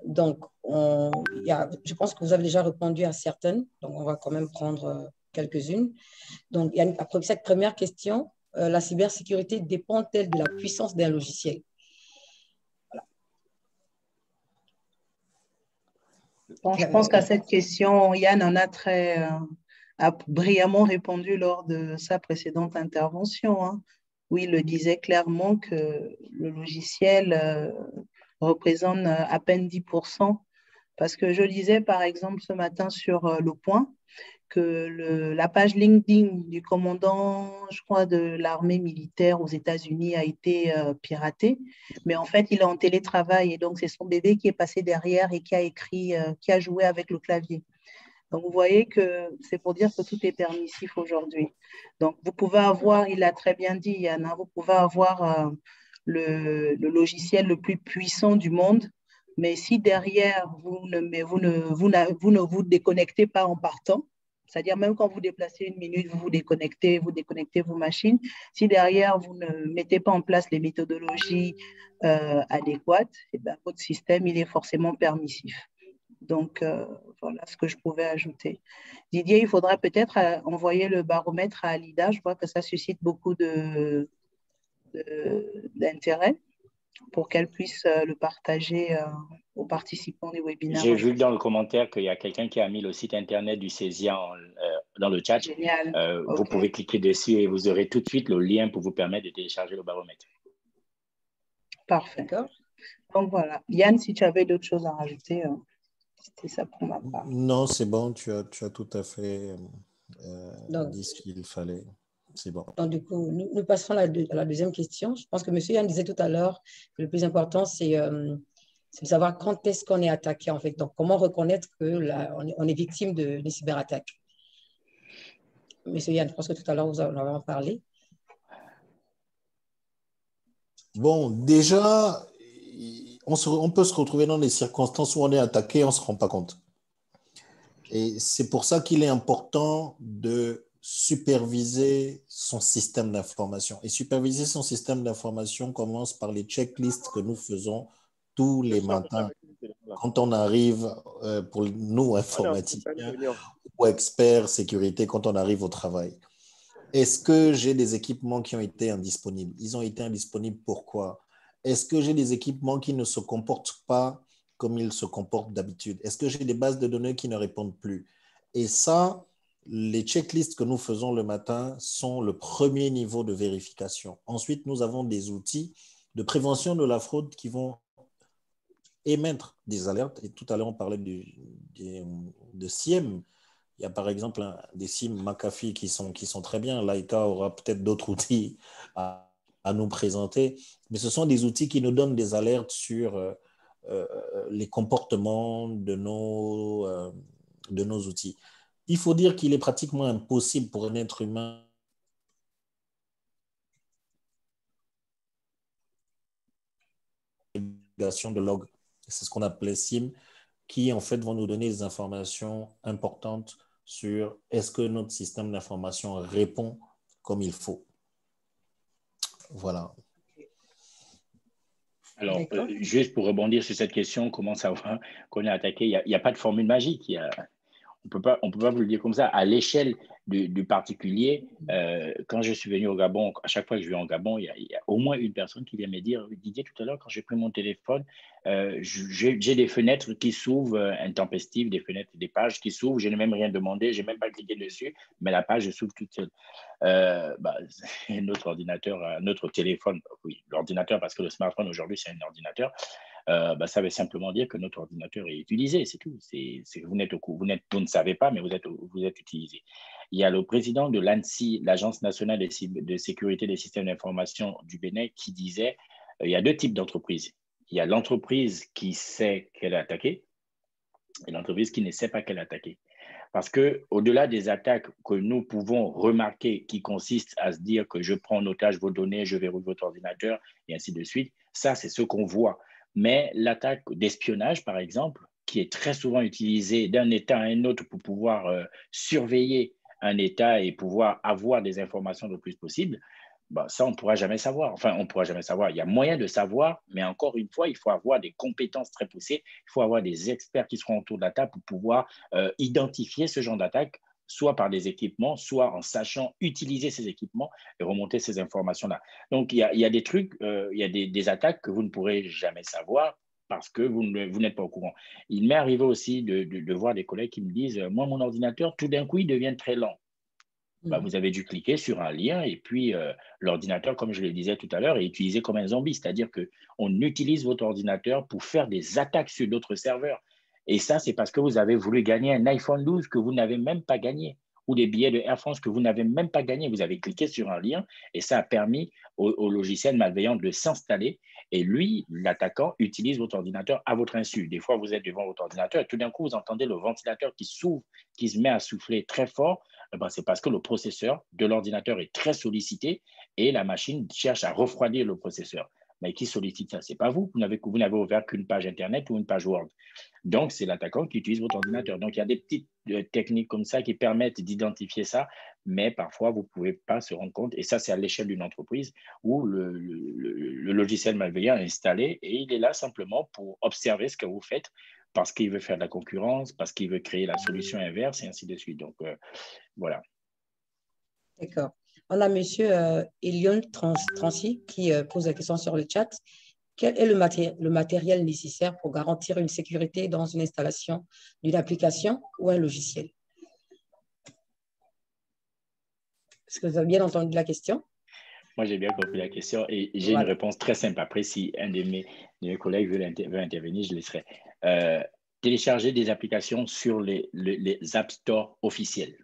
Donc, je pense que vous avez déjà répondu à certaines, donc on va quand même prendre quelques-unes. Donc, il y a cette première question, la cybersécurité dépend-elle de la puissance d'un logiciel? Voilà. Bon, je pense qu'à cette question, Yann en a brillamment répondu lors de sa précédente intervention, hein, où il le disait clairement que le logiciel représente à peine 10%. Parce que je lisais, par exemple, ce matin sur Le Point, que la page LinkedIn du commandant, je crois, de l'armée militaire aux États-Unis a été piratée. Mais en fait, il est en télétravail. Et donc, c'est son bébé qui est passé derrière et qui a écrit, qui a joué avec le clavier. Donc, vous voyez que c'est pour dire que tout est permissif aujourd'hui. Donc, vous pouvez avoir, il l'a très bien dit, Yann, vous pouvez avoir le logiciel le plus puissant du monde, mais si derrière, vous ne vous déconnectez pas en partant, c'est-à-dire même quand vous déplacez une minute, vous déconnectez vos machines, si derrière, vous ne mettez pas en place les méthodologies adéquates, et bien, votre système, il est forcément permissif. Donc, voilà ce que je pouvais ajouter. Didier, il faudra peut-être envoyer le baromètre à Alida. Je vois que ça suscite beaucoup d'intérêt pour qu'elle puisse le partager aux participants des webinaires. J'ai vu dans le commentaire qu'il y a quelqu'un qui a mis le site internet du CESIA dans le chat. Génial. Okay. Vous pouvez cliquer dessus et vous aurez tout de suite le lien pour vous permettre de télécharger le baromètre. Parfait. Donc, voilà. Yann, si tu avais d'autres choses à rajouter, c'était ça pour ma part. Non, c'est bon. Tu as tout à fait dit ce qu'il fallait. C'est bon. Donc, du coup, nous passons à la deuxième question. Je pense que M. Yann disait tout à l'heure que le plus important, c'est de savoir quand est-ce qu'on est attaqué, en fait. Donc, comment reconnaître qu'on est victime de cyberattaques. M. Yann, je pense que tout à l'heure, vous en avez parlé. Bon, déjà, on peut se retrouver dans des circonstances où on est attaqué, on ne se rend pas compte. Et c'est pour ça qu'il est important de superviser son système d'information. Et superviser son système d'information commence par les checklists que nous faisons tous les matins quand on arrive, pour nous informaticiens ou experts sécurité, quand on arrive au travail. Est-ce que j'ai des équipements qui ont été indisponibles? Ils ont été indisponibles pourquoi? Est-ce que j'ai des équipements qui ne se comportent pas comme ils se comportent d'habitude? Est-ce que j'ai des bases de données qui ne répondent plus? Et ça, les checklists que nous faisons le matin sont le premier niveau de vérification. Ensuite, nous avons des outils de prévention de la fraude qui vont émettre des alertes. Et tout à l'heure, on parlait de SIEM. Il y a par exemple des SIEM McAfee qui sont très bien. Laïka aura peut-être d'autres outils à nous présenter. Mais ce sont des outils qui nous donnent des alertes sur les comportements de nos outils. Il faut dire qu'il est pratiquement impossible pour un être humain de log. C'est ce qu'on appelait SIEM, qui en fait vont nous donner des informations importantes sur est-ce que notre système d'information répond comme il faut. Voilà. Alors, juste pour rebondir sur cette question, comment savoir qu'on est attaqué? Il n'y a pas de formule magique. on peut pas vous le dire comme ça. À l'échelle du particulier, quand je suis venu au Gabon, à chaque fois que je vais en Gabon, il y a au moins une personne qui vient me dire, Didier, tout à l'heure, quand j'ai pris mon téléphone, j'ai des fenêtres qui s'ouvrent intempestives, des fenêtres, des pages qui s'ouvrent. Je n'ai même rien demandé, je n'ai même pas cliqué dessus, mais la page s'ouvre toute seule. Notre ordinateur, notre téléphone, oui, l'ordinateur, parce que le smartphone aujourd'hui, c'est un ordinateur. Ça veut simplement dire que notre ordinateur est utilisé, c'est tout. Vous ne savez pas, mais vous êtes utilisé. Il y a le président de l'ANSSI, l'Agence nationale de sécurité des systèmes d'information du Bénin, qui disait il y a deux types d'entreprises. Il y a l'entreprise qui sait qu'elle est attaquée et l'entreprise qui ne sait pas qu'elle est attaquée. Parce qu'au-delà des attaques que nous pouvons remarquer, qui consistent à se dire que je prends en otage vos données, je verrouille votre ordinateur, et ainsi de suite, ça, c'est ce qu'on voit. Mais l'attaque d'espionnage, par exemple, qui est très souvent utilisée d'un État à un autre pour pouvoir surveiller un État et pouvoir avoir des informations le plus possible, ça, on ne pourra jamais savoir. Enfin, on ne pourra jamais savoir. Il y a moyen de savoir, mais encore une fois, il faut avoir des compétences très poussées. Il faut avoir des experts qui seront autour de la table pour pouvoir identifier ce genre d'attaque, soit par des équipements, soit en sachant utiliser ces équipements et remonter ces informations-là. Donc, il y a des trucs, il y a des attaques que vous ne pourrez jamais savoir parce que vous n'êtes pas au courant. Il m'est arrivé aussi de voir des collègues qui me disent « Moi, mon ordinateur, tout d'un coup, il devient très lent. » Vous avez dû cliquer sur un lien et puis l'ordinateur, comme je le disais tout à l'heure, est utilisé comme un zombie, c'est-à-dire qu'on utilise votre ordinateur pour faire des attaques sur d'autres serveurs. Et ça, c'est parce que vous avez voulu gagner un iPhone 12 que vous n'avez même pas gagné ou des billets de Air France que vous n'avez même pas gagné. Vous avez cliqué sur un lien et ça a permis au logiciel malveillant de s'installer et lui, l'attaquant, utilise votre ordinateur à votre insu. Des fois, vous êtes devant votre ordinateur et tout d'un coup, vous entendez le ventilateur qui s'ouvre, qui se met à souffler très fort. C'est parce que le processeur de l'ordinateur est très sollicité et la machine cherche à refroidir le processeur. Mais qui sollicite ça? Ce n'est pas vous. Vous n'avez ouvert qu'une page Internet ou une page Word. Donc, c'est l'attaquant qui utilise votre ordinateur. Donc, il y a des petites techniques comme ça qui permettent d'identifier ça, mais parfois, vous ne pouvez pas se rendre compte. Et ça, c'est à l'échelle d'une entreprise où le logiciel malveillant est installé et il est là simplement pour observer ce que vous faites parce qu'il veut faire de la concurrence, parce qu'il veut créer la solution inverse et ainsi de suite. Donc, voilà. D'accord. On a M. Elion Trancy qui pose la question sur le chat. Quel est le matériel nécessaire pour garantir une sécurité dans une installation d'une application ou un logiciel? Est-ce que vous avez bien entendu la question? Moi, j'ai bien compris la question et j'ai une réponse très simple. Après, si un de mes collègues veut intervenir, je laisserai. Télécharger des applications sur les App Store officiels.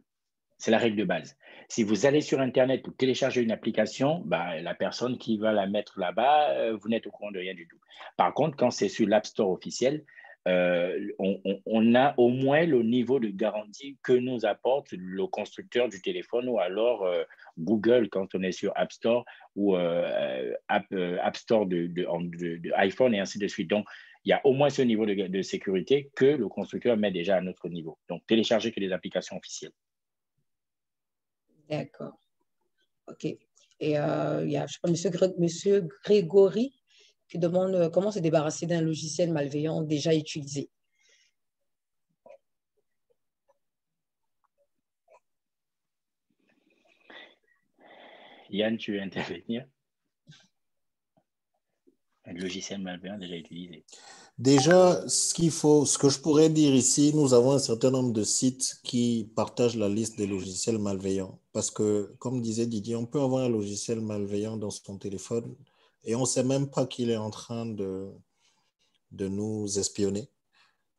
C'est la règle de base. Si vous allez sur Internet pour télécharger une application, la personne qui va la mettre là-bas, vous n'êtes au courant de rien du tout. Par contre, quand c'est sur l'App Store officiel, on a au moins le niveau de garantie que nous apporte le constructeur du téléphone ou alors Google quand on est sur App Store ou App Store de iPhone et ainsi de suite. Donc, il y a au moins ce niveau de sécurité que le constructeur met déjà à notre niveau. Donc, télécharger que des applications officielles. D'accord. OK. Et il y a, je crois, monsieur Grégory qui demande comment se débarrasser d'un logiciel malveillant déjà utilisé. Yann, tu veux intervenir? Un logiciel malveillant déjà utilisé. Déjà, ce que je pourrais dire ici, nous avons un certain nombre de sites qui partagent la liste des logiciels malveillants. Parce que, comme disait Didier, on peut avoir un logiciel malveillant dans son téléphone et on ne sait même pas qu'il est en train de nous espionner.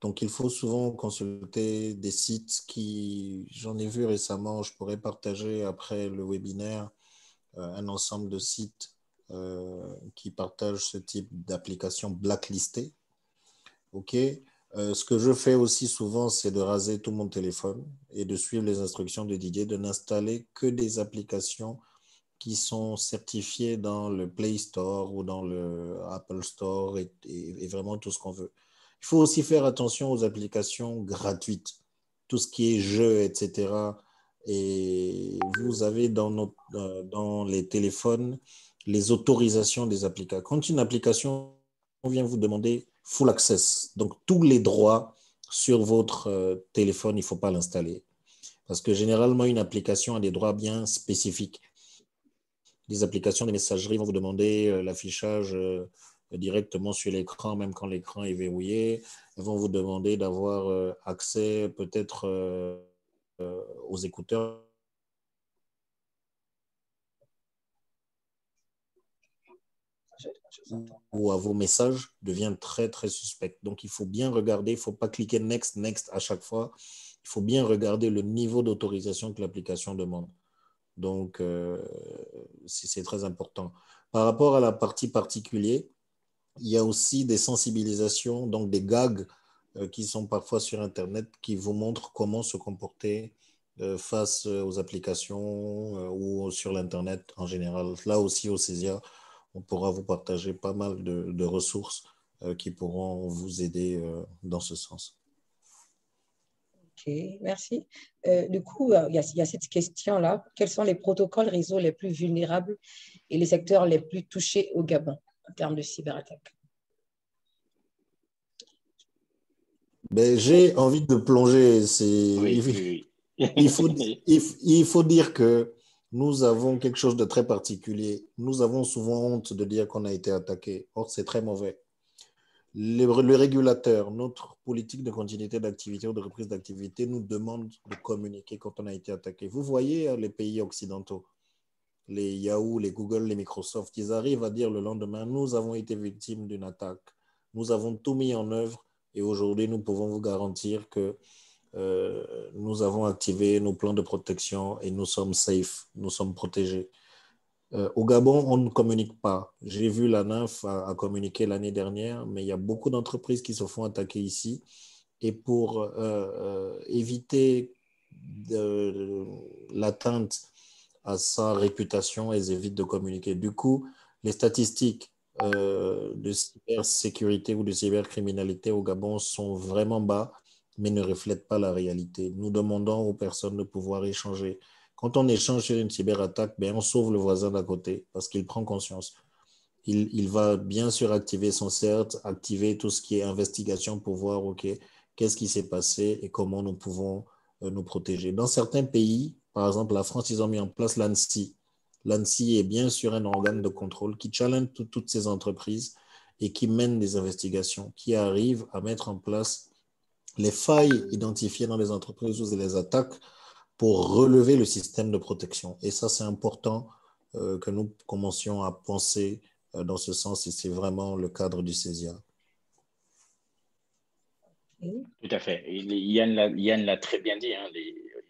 Donc, il faut souvent consulter des sites j'en ai vu récemment, je pourrais partager après le webinaire un ensemble de sites qui partagent ce type d'application blacklistée. OK. Ce que je fais aussi souvent, c'est de raser tout mon téléphone et de suivre les instructions de Didier, de n'installer que des applications qui sont certifiées dans le Play Store ou dans le Apple Store et vraiment tout ce qu'on veut. Il faut aussi faire attention aux applications gratuites, tout ce qui est jeux, etc. Et vous avez dans les téléphones les autorisations des applications. Quand une application vient vous demander full access, donc tous les droits sur votre téléphone, il ne faut pas l'installer. Parce que généralement, une application a des droits bien spécifiques. Les applications de messagerie vont vous demander l'affichage directement sur l'écran, même quand l'écran est verrouillé. Elles vont vous demander d'avoir accès peut-être aux écouteurs ou à vos messages, devient très, très suspect. Donc, il faut bien regarder, il ne faut pas cliquer next, next à chaque fois. Il faut bien regarder le niveau d'autorisation que l'application demande. Donc, c'est très important. Par rapport à la partie particulière, il y a aussi des sensibilisations, donc des gags qui sont parfois sur Internet qui vous montrent comment se comporter face aux applications ou sur l'Internet en général. Là aussi, au CESIA, on pourra vous partager pas mal de ressources qui pourront vous aider dans ce sens. Ok, merci. Du coup, il y a cette question-là. Quels sont les protocoles réseau les plus vulnérables et les secteurs les plus touchés au Gabon en termes de cyberattaques? Ben, j'ai envie de plonger. Oui, oui, Il faut, oui. il faut dire que nous avons quelque chose de très particulier. Nous avons souvent honte de dire qu'on a été attaqué. Or, c'est très mauvais. Le régulateur, notre politique de continuité d'activité ou de reprise d'activité nous demande de communiquer quand on a été attaqué. Vous voyez les pays occidentaux, les Yahoo, les Google, les Microsoft, ils arrivent à dire le lendemain, nous avons été victimes d'une attaque. Nous avons tout mis en œuvre et aujourd'hui, nous pouvons vous garantir que nous avons activé nos plans de protection et nous sommes safe, nous sommes protégés. Au Gabon, on ne communique pas. J'ai vu la NINF a communiqué l'année dernière, mais il y a beaucoup d'entreprises qui se font attaquer ici. Et pour éviter l'atteinte à sa réputation, elles évitent de communiquer. Du coup, les statistiques de cybersécurité ou de cybercriminalité au Gabon sont vraiment bas, mais ne reflètent pas la réalité. Nous demandons aux personnes de pouvoir échanger. Quand on échange sur une cyberattaque, ben, on sauve le voisin d'à côté parce qu'il prend conscience. Il va bien sûr activer son CERT, activer tout ce qui est investigation pour voir, OK, qu'est-ce qui s'est passé et comment nous pouvons nous protéger. Dans certains pays, par exemple la France, ils ont mis en place l'ANSSI. L'ANSSI est bien sûr un organe de contrôle qui challenge toutes ces entreprises et qui mène des investigations, qui arrive à mettre en place les failles identifiées dans les entreprises ou les attaques pour relever le système de protection. Et ça, c'est important que nous commencions à penser dans ce sens et c'est vraiment le cadre du CESIA. Tout à fait. Yann l'a très bien dit. Hein,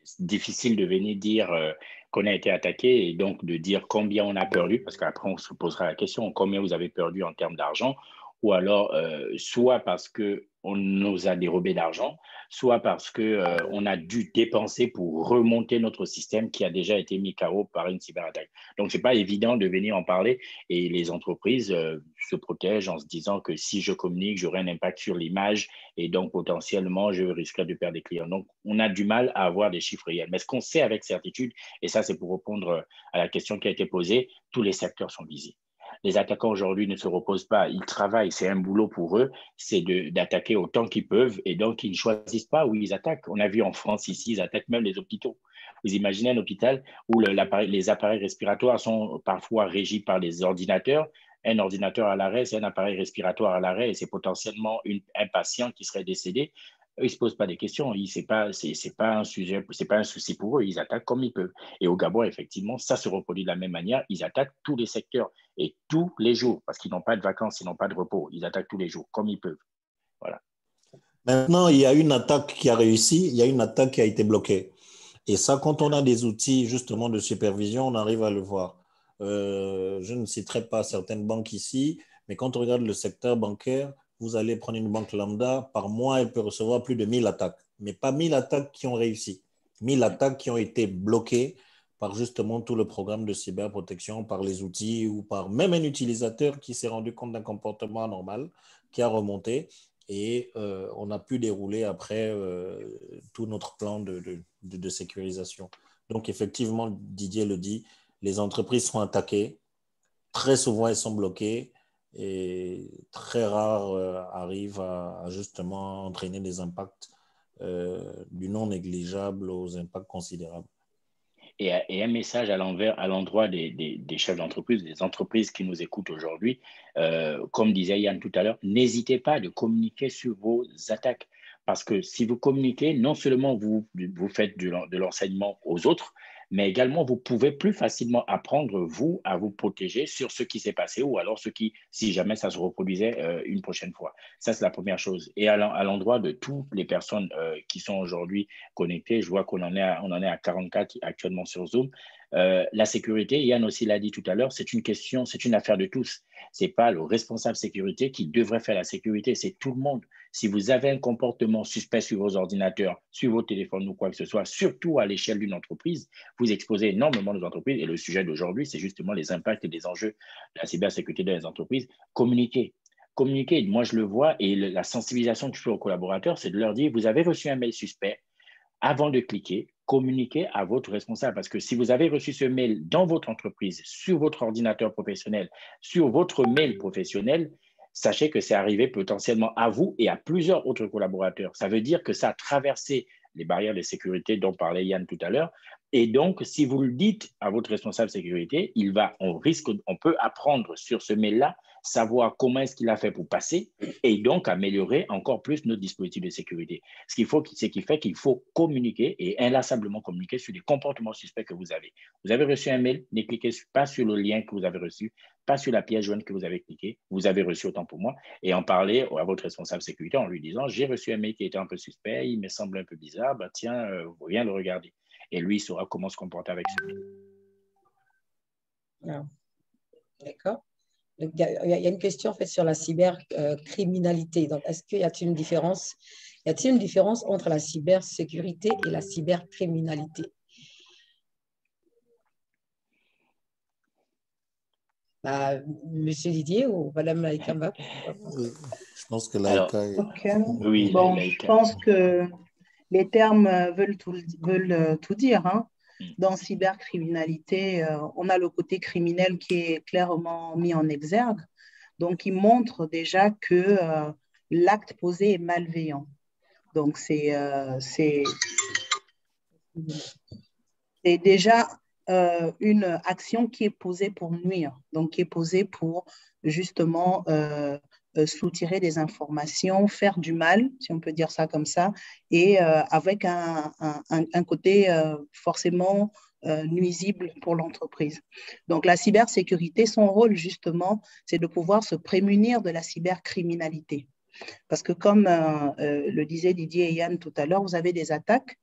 c'est difficile de venir dire qu'on a été attaqué et donc de dire combien on a perdu, parce qu'après, on se posera la question, combien vous avez perdu en termes d'argent, ou alors soit parce qu'on nous a dérobé d'argent, soit parce qu'on a dû dépenser pour remonter notre système qui a déjà été mis KO par une cyberattaque. Donc, ce n'est pas évident de venir en parler et les entreprises se protègent en se disant que si je communique, j'aurai un impact sur l'image et donc potentiellement, je risquerais de perdre des clients. Donc, on a du mal à avoir des chiffres réels. Mais ce qu'on sait avec certitude, et ça, c'est pour répondre à la question qui a été posée, tous les secteurs sont visés. Les attaquants aujourd'hui ne se reposent pas, ils travaillent, c'est un boulot pour eux, c'est d'attaquer autant qu'ils peuvent et donc ils ne choisissent pas où ils attaquent. On a vu en France ici, ils attaquent même les hôpitaux. Vous imaginez un hôpital où les appareils respiratoires sont parfois régis par des ordinateurs. Un ordinateur à l'arrêt, c'est un appareil respiratoire à l'arrêt et c'est potentiellement un patient qui serait décédé. Eux, ils ne se posent pas des questions. Ce n'est pas un sujet, c'est pas un souci pour eux. Ils attaquent comme ils peuvent. Et au Gabon, effectivement, ça se reproduit de la même manière. Ils attaquent tous les secteurs et tous les jours parce qu'ils n'ont pas de vacances, ils n'ont pas de repos. Ils attaquent tous les jours comme ils peuvent. Voilà. Maintenant, il y a une attaque qui a réussi, il y a une attaque qui a été bloquée. Et ça, quand on a des outils justement de supervision, on arrive à le voir. Je ne citerai pas certaines banques ici, mais quand on regarde le secteur bancaire, vous allez prendre une banque lambda, par mois, elle peut recevoir plus de 1000 attaques, mais pas 1000 attaques qui ont réussi, 1000 attaques qui ont été bloquées par justement tout le programme de cyberprotection, par les outils ou par même un utilisateur qui s'est rendu compte d'un comportement anormal, qui a remonté et on a pu dérouler après tout notre plan de sécurisation. Donc effectivement, Didier le dit, les entreprises sont attaquées, très souvent elles sont bloquées, et très rares arrivent à justement entraîner des impacts du non négligeable aux impacts considérables. Et un message à l'endroit des chefs d'entreprise, des entreprises qui nous écoutent aujourd'hui, comme disait Yann tout à l'heure, n'hésitez pas de communiquer sur vos attaques. Parce que si vous communiquez, non seulement vous faites de l'enseignement aux autres, mais également vous pouvez plus facilement apprendre, vous, à vous protéger sur ce qui s'est passé ou alors si jamais ça se reproduisait une prochaine fois. Ça, c'est la première chose. Et à l'endroit de toutes les personnes qui sont aujourd'hui connectées, je vois qu'on en est à 44 actuellement sur Zoom. La sécurité, Yann aussi l'a dit tout à l'heure, c'est une affaire de tous. Ce n'est pas le responsable sécurité qui devrait faire la sécurité, c'est tout le monde. Si vous avez un comportement suspect sur vos ordinateurs, sur vos téléphones ou quoi que ce soit, surtout à l'échelle d'une entreprise, vous exposez énormément nos entreprises. Et le sujet d'aujourd'hui, c'est justement les impacts et les enjeux de la cybersécurité dans les entreprises. Communiquer. Communiquer, moi je le vois, et la sensibilisation que je fais aux collaborateurs, c'est de leur dire, vous avez reçu un mail suspect, avant de cliquer, communiquez à votre responsable. Parce que si vous avez reçu ce mail dans votre entreprise, sur votre ordinateur professionnel, sur votre mail professionnel, sachez que c'est arrivé potentiellement à vous et à plusieurs autres collaborateurs. Ça veut dire que ça a traversé les barrières de sécurité dont parlait Yann tout à l'heure. Et donc, si vous le dites à votre responsable sécurité, on peut apprendre sur ce mail-là, savoir comment est-ce qu'il a fait pour passer et donc améliorer encore plus nos dispositifs de sécurité. Ce qui fait qu'il faut communiquer et inlassablement communiquer sur les comportements suspects que vous avez. Vous avez reçu un mail, ne cliquez pas sur le lien que vous avez reçu, pas sur la pièce jaune que vous avez cliqué, vous avez reçu autant pour moi, et en parler à votre responsable sécurité en lui disant, j'ai reçu un mail qui était un peu suspect, il me semble un peu bizarre, tiens, viens le regarder. Et lui, il saura comment se comporter avec ce mail. Ah. D'accord. Il y a une question en fait sur la cybercriminalité. Donc, y a-t-il une différence entre la cybersécurité et la cybercriminalité? Monsieur Didier ou Madame Laïkamba? Je pense que Laïka est... Okay. Oui, bon, je pense que les termes veulent tout dire. Hein. Dans cybercriminalité, on a le côté criminel qui est clairement mis en exergue. Donc, il montre déjà que l'acte posé est malveillant. Donc, c'est déjà une action qui est posée pour nuire, donc qui est posée pour justement soutirer des informations, faire du mal, si on peut dire ça comme ça, et avec un côté forcément nuisible pour l'entreprise. Donc la cybersécurité, son rôle justement, c'est de pouvoir se prémunir de la cybercriminalité. Parce que comme le disaient Didier et Yann tout à l'heure, vous avez des attaques.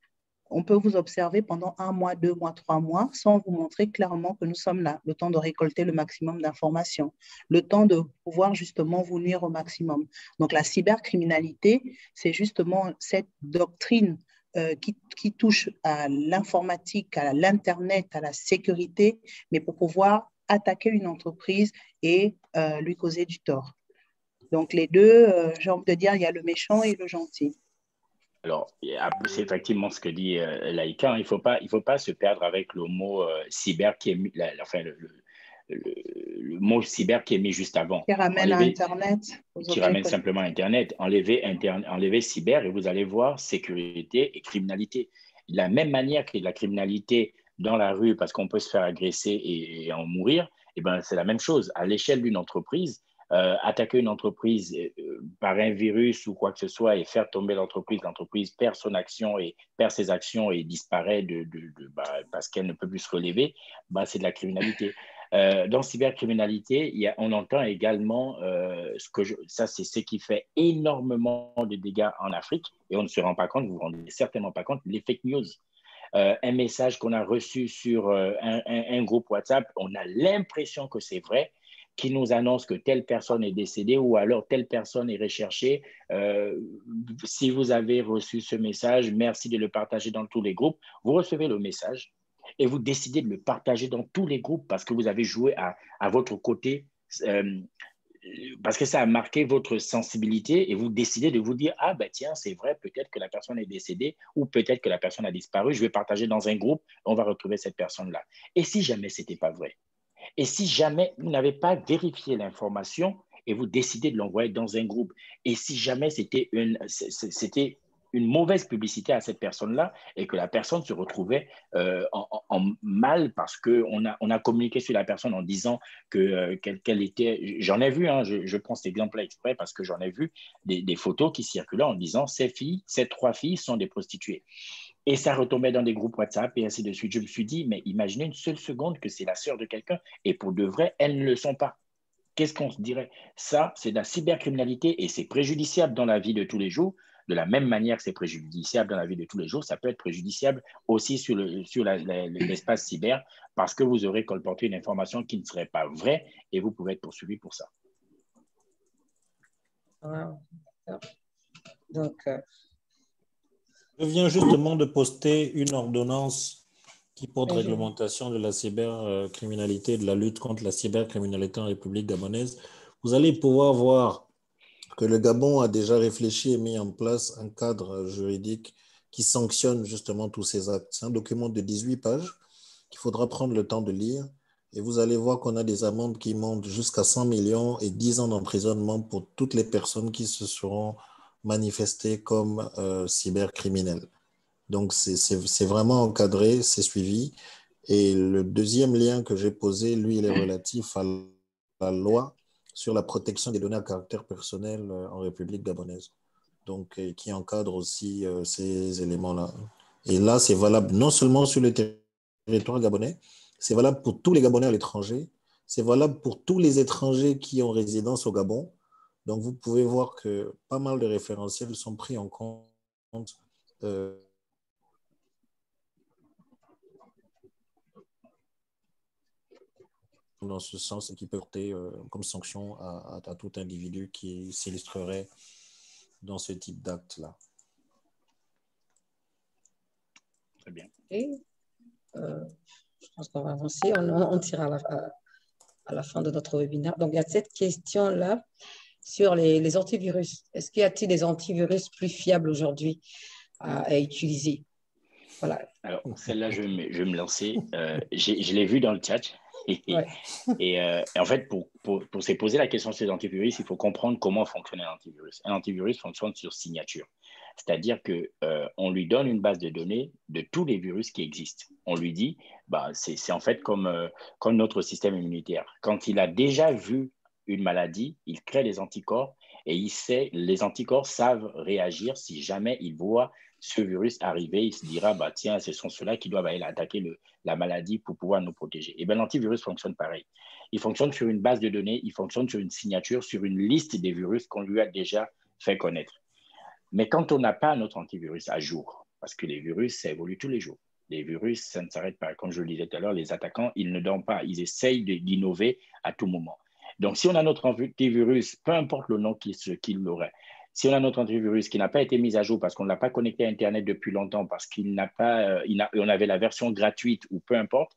On peut vous observer pendant 1 mois, 2 mois, 3 mois, sans vous montrer clairement que nous sommes là, le temps de récolter le maximum d'informations, le temps de pouvoir justement vous nuire au maximum. Donc la cybercriminalité, c'est justement cette doctrine qui touche à l'informatique, à l'Internet, à la sécurité, mais pour pouvoir attaquer une entreprise et lui causer du tort. Donc les deux, j'ai envie de dire, il y a le méchant et le gentil. Alors, c'est effectivement ce que dit Laïka. Il ne faut pas se perdre avec le mot cyber qui est mis, le mot cyber qui est mis juste avant. Qui ramène à Internet. Qui ramène simplement à Internet. Enlevez cyber et vous allez voir sécurité et criminalité. De la même manière que la criminalité dans la rue, parce qu'on peut se faire agresser et en mourir, eh ben, c'est la même chose. À l'échelle d'une entreprise, attaquer une entreprise par un virus ou quoi que ce soit et faire tomber l'entreprise perd son action et perd ses actions et disparaît parce qu'elle ne peut plus se relever, c'est de la criminalité. Dans cybercriminalité, on entend également, ça c'est ce qui fait énormément de dégâts en Afrique et on ne se rend pas compte, vous ne vous rendez certainement pas compte, les fake news. Un message qu'on a reçu sur un groupe WhatsApp, on a l'impression que c'est vrai, qui nous annonce que telle personne est décédée ou alors telle personne est recherchée. Si vous avez reçu ce message, merci de le partager dans tous les groupes. Vous recevez le message et vous décidez de le partager dans tous les groupes parce que vous avez joué à votre côté, parce que ça a marqué votre sensibilité et vous décidez de vous dire « Ah ben tiens, c'est vrai, peut-être que la personne est décédée ou peut-être que la personne a disparu, je vais partager dans un groupe, on va retrouver cette personne-là. » Et si jamais ce n'était pas vrai? Et si jamais vous n'avez pas vérifié l'information et vous décidez de l'envoyer dans un groupe. Et si jamais c'était une mauvaise publicité à cette personne-là et que la personne se retrouvait en mal parce qu'on a communiqué sur la personne en disant qu'elle était… J'en ai vu, hein, je prends cet exemple-là exprès parce que j'en ai vu des photos qui circulaient en disant ces 3 filles sont des prostituées. Et ça retombait dans des groupes WhatsApp et ainsi de suite. Je me suis dit, mais imaginez une seule seconde que c'est la sœur de quelqu'un et pour de vrai, elles ne le sont pas. Qu'est-ce qu'on se dirait? Ça, c'est de la cybercriminalité et c'est préjudiciable dans la vie de tous les jours. De la même manière que c'est préjudiciable dans la vie de tous les jours, ça peut être préjudiciable aussi sur l'espace cyber parce que vous aurez colporté une information qui ne serait pas vraie et vous pouvez être poursuivi pour ça. Donc, je viens justement de poster une ordonnance qui porte Oui, réglementation de la cybercriminalité et de la lutte contre la cybercriminalité en République gabonaise. Vous allez pouvoir voir que le Gabon a déjà réfléchi et mis en place un cadre juridique qui sanctionne justement tous ces actes. C'est un document de 18 pages qu'il faudra prendre le temps de lire. Et vous allez voir qu'on a des amendes qui montent jusqu'à 100 millions et 10 ans d'emprisonnement pour toutes les personnes qui se seront manifestées comme cybercriminels. Donc, c'est vraiment encadré, c'est suivi. Et le deuxième lien que j'ai posé, lui, il est relatif à la loi sur la protection des données à caractère personnel en République gabonaise. Donc, qui encadre aussi ces éléments-là. Et là, c'est valable non seulement sur le territoire gabonais, c'est valable pour tous les Gabonais à l'étranger, c'est valable pour tous les étrangers qui ont résidence au Gabon. Donc, vous pouvez voir que pas mal de référentiels sont pris en compte dans ce sens et qui peut porter comme sanction à tout individu qui s'illustrerait dans ce type d'acte-là. Très bien. et, je pense qu'on va avancer. On tire à la fin de notre webinaire. Donc, il y a cette question-là sur les antivirus. Est-ce qu'il y a-t-il des antivirus plus fiables aujourd'hui à utiliser? Voilà. Alors, celle-là, je vais me lancer. Je l'ai vu dans le chat. Ouais. Et en fait, pour se poser la question sur les antivirus, il faut comprendre comment fonctionne un antivirus. Un antivirus fonctionne sur signature. C'est-à-dire qu'on lui donne une base de données de tous les virus qui existent. On lui dit, bah, c'est en fait comme notre système immunitaire. Quand il a déjà vu une maladie, il crée des anticorps et les anticorps savent réagir si jamais il voit ce virus arriver. Il se dira, bah, tiens, ce sont ceux-là qui doivent aller attaquer la maladie pour pouvoir nous protéger. Et bien, l'antivirus fonctionne pareil. Il fonctionne sur une base de données, il fonctionne sur une signature, sur une liste des virus qu'on lui a déjà fait connaître. Mais quand on n'a pas notre antivirus à jour, parce que les virus, ça évolue tous les jours. Les virus, ça ne s'arrête pas. Comme je le disais tout à l'heure, les attaquants, ils ne dorment pas. Ils essayent d'innover à tout moment. Donc, si on a notre antivirus, peu importe le nom qu'il aurait, si on a notre antivirus qui n'a pas été mis à jour parce qu'on ne l'a pas connecté à Internet depuis longtemps, parce on avait la version gratuite ou peu importe,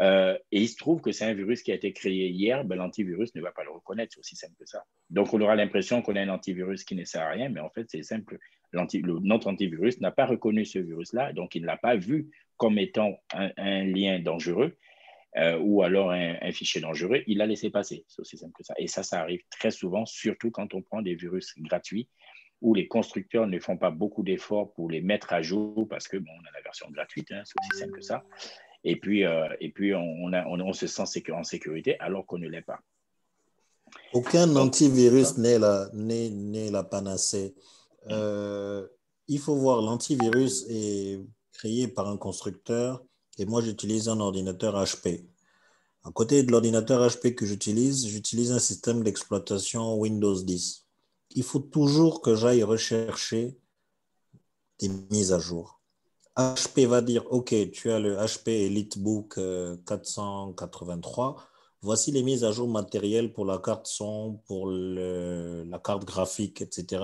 et il se trouve que c'est un virus qui a été créé hier, ben, l'antivirus ne va pas le reconnaître, c'est aussi simple que ça. Donc, on aura l'impression qu'on a un antivirus qui ne sert à rien, mais en fait, c'est simple. Notre antivirus n'a pas reconnu ce virus-là, donc il ne l'a pas vu comme étant un lien dangereux ou alors un fichier dangereux, il l'a laissé passer. C'est aussi simple que ça. Et ça arrive très souvent, surtout quand on prend des virus gratuits où les constructeurs ne font pas beaucoup d'efforts pour les mettre à jour parce que, bon, on a la version gratuite, hein, c'est aussi simple que ça. Et puis on se sent en sécurité alors qu'on ne l'est pas. Aucun antivirus n'est la panacée. Il faut voir, l'antivirus est créé par un constructeur et moi j'utilise un ordinateur HP. À côté de l'ordinateur HP que j'utilise un système d'exploitation Windows 10. Il faut toujours que j'aille rechercher des mises à jour. HP va dire, OK, tu as le HP EliteBook 483. Voici les mises à jour matérielles pour la carte son, pour la carte graphique, etc.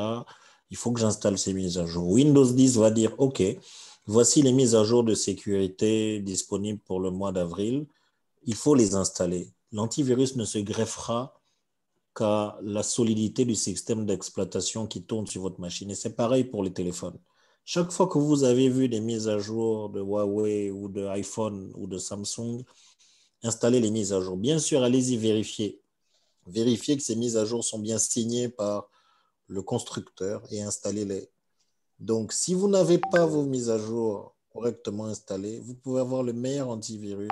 Il faut que j'installe ces mises à jour. Windows 10 va dire, OK, voici les mises à jour de sécurité disponibles pour le mois d'avril. Il faut les installer. L'antivirus ne se greffera qu'à la solidité du système d'exploitation qui tourne sur votre machine. Et c'est pareil pour les téléphones. Chaque fois que vous avez vu des mises à jour de Huawei ou de iPhone ou de Samsung, installez les mises à jour. Bien sûr, allez-y vérifier vérifiez que ces mises à jour sont bien signées par le constructeur et installez-les. Donc, si vous n'avez pas vos mises à jour correctement installées, vous pouvez avoir le meilleur antivirus,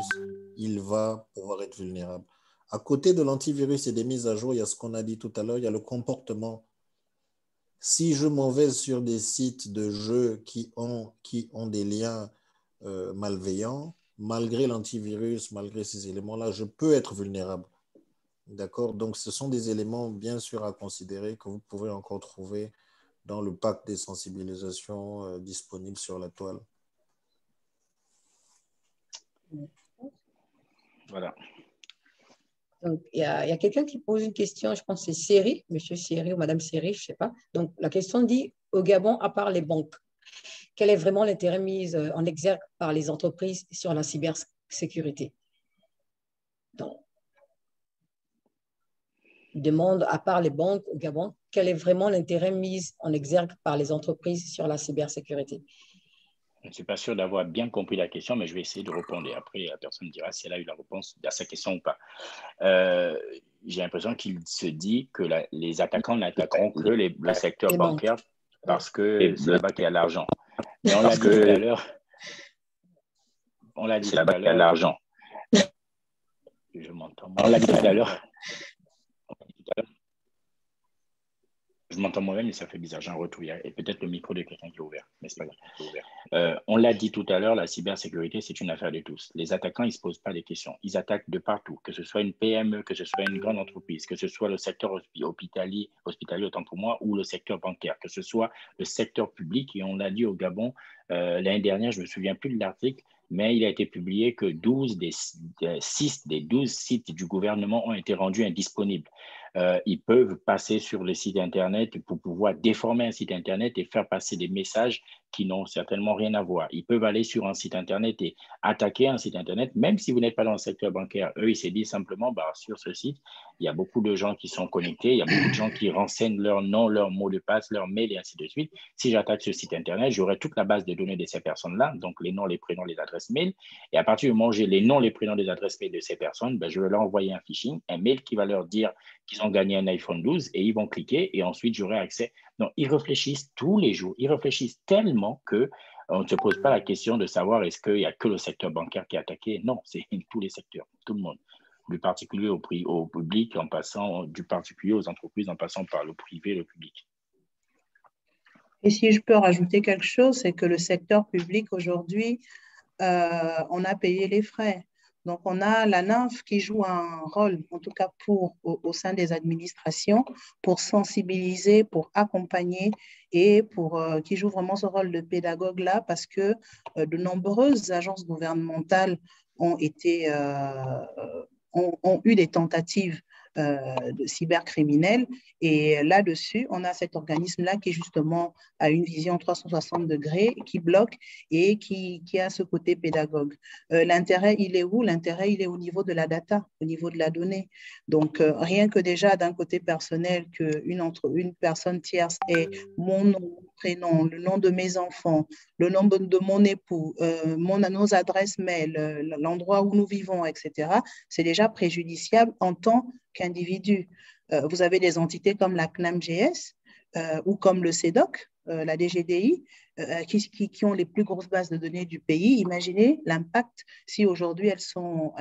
il va pouvoir être vulnérable. À côté de l'antivirus et des mises à jour, il y a ce qu'on a dit tout à l'heure, il y a le comportement. Si je m'en vais sur des sites de jeux qui ont des liens malveillants, malgré l'antivirus, malgré ces éléments-là, je peux être vulnérable. D'accord? Donc, ce sont des éléments bien sûr à considérer que vous pouvez encore trouver dans le pack des sensibilisations disponibles sur la toile. Voilà. Donc, il y a quelqu'un qui pose une question, je pense que c'est Seri, monsieur Seri ou madame Seri, je ne sais pas. Donc, la question dit, au Gabon, à part les banques, quel est vraiment l'intérêt mis en exergue par les entreprises sur la cybersécurité? Donc, il demande, à part les banques au Gabon, quel est vraiment l'intérêt mis en exergue par les entreprises sur la cybersécurité? Je ne suis pas sûr d'avoir bien compris la question, mais je vais essayer de répondre. Et après, la personne dira si elle a eu la réponse à sa question ou pas. J'ai l'impression qu'il se dit que les attaquants n'attaqueront que le secteur bancaire parce que c'est là-bas qu'il y a l'argent. Mais on l'a dit tout à l'heure. On l'a dit tout à l'heure. L'argent. Je m'entends. On l'a dit tout à l'heure. Je m'entends moi-même et ça fait bizarre. J'ai un retour. Et peut-être le micro de quelqu'un qui est ouvert, mais c'est pas grave. On l'a dit tout à l'heure, la cybersécurité, c'est une affaire de tous. Les attaquants, ils ne se posent pas des questions. Ils attaquent de partout, que ce soit une PME, que ce soit une grande entreprise, que ce soit le secteur hospitalier autant pour moi, ou le secteur bancaire, que ce soit le secteur public. Et on l'a dit au Gabon, l'année dernière, je ne me souviens plus de l'article, mais il a été publié que 6 des 12 sites du gouvernement ont été rendus indisponibles. Ils peuvent passer sur le site Internet pour pouvoir déformer un site Internet et faire passer des messages qui n'ont certainement rien à voir. Ils peuvent aller sur un site Internet et attaquer un site Internet, même si vous n'êtes pas dans le secteur bancaire. Eux, ils se disent simplement, sur ce site, il y a beaucoup de gens qui sont connectés, il y a beaucoup de gens qui renseignent leur nom, leur mot de passe, leur mail et ainsi de suite. Si j'attaque ce site Internet, j'aurai toute la base de données de ces personnes-là, donc les noms, les prénoms, les adresses mail. Et à partir du moment où j'ai les noms, les prénoms, les adresses mail de ces personnes, je vais leur envoyer un phishing, un mail qui va leur dire qu'ils ont gagné un iPhone 12 et ils vont cliquer et ensuite j'aurai accès. Donc, ils réfléchissent tous les jours. Ils réfléchissent tellement qu'on ne se pose pas la question de savoir est-ce qu'il n'y a que le secteur bancaire qui est attaqué. Non, c'est tous les secteurs, tout le monde. Du particulier au public, en passant du particulier aux entreprises, en passant par le privé et le public. Et si je peux rajouter quelque chose, c'est que le secteur public aujourd'hui, on a payé les frais. Donc, on a la NINF qui joue un rôle, en tout cas au sein des administrations, pour sensibiliser, pour accompagner et qui joue vraiment ce rôle de pédagogue-là parce que de nombreuses agences gouvernementales ont eu des tentatives de cybercriminels. Et là-dessus, on a cet organisme-là qui justement a une vision 360 degrés, qui bloque et qui a ce côté pédagogue. L'intérêt, il est où? L'intérêt, il est au niveau de la data, au niveau de la donnée. Donc, rien que déjà d'un côté personnel, qu'une personne tierce ait mon nom, mon prénom, le nom de mes enfants, le nom de mon époux, nos adresses mail, l'endroit où nous vivons, etc., c'est déjà préjudiciable en tant qu'individu. Vous avez des entités comme la CNAMGS ou comme le CEDOC, la DGDI, qui ont les plus grosses bases de données du pays. Imaginez l'impact si aujourd'hui elles sont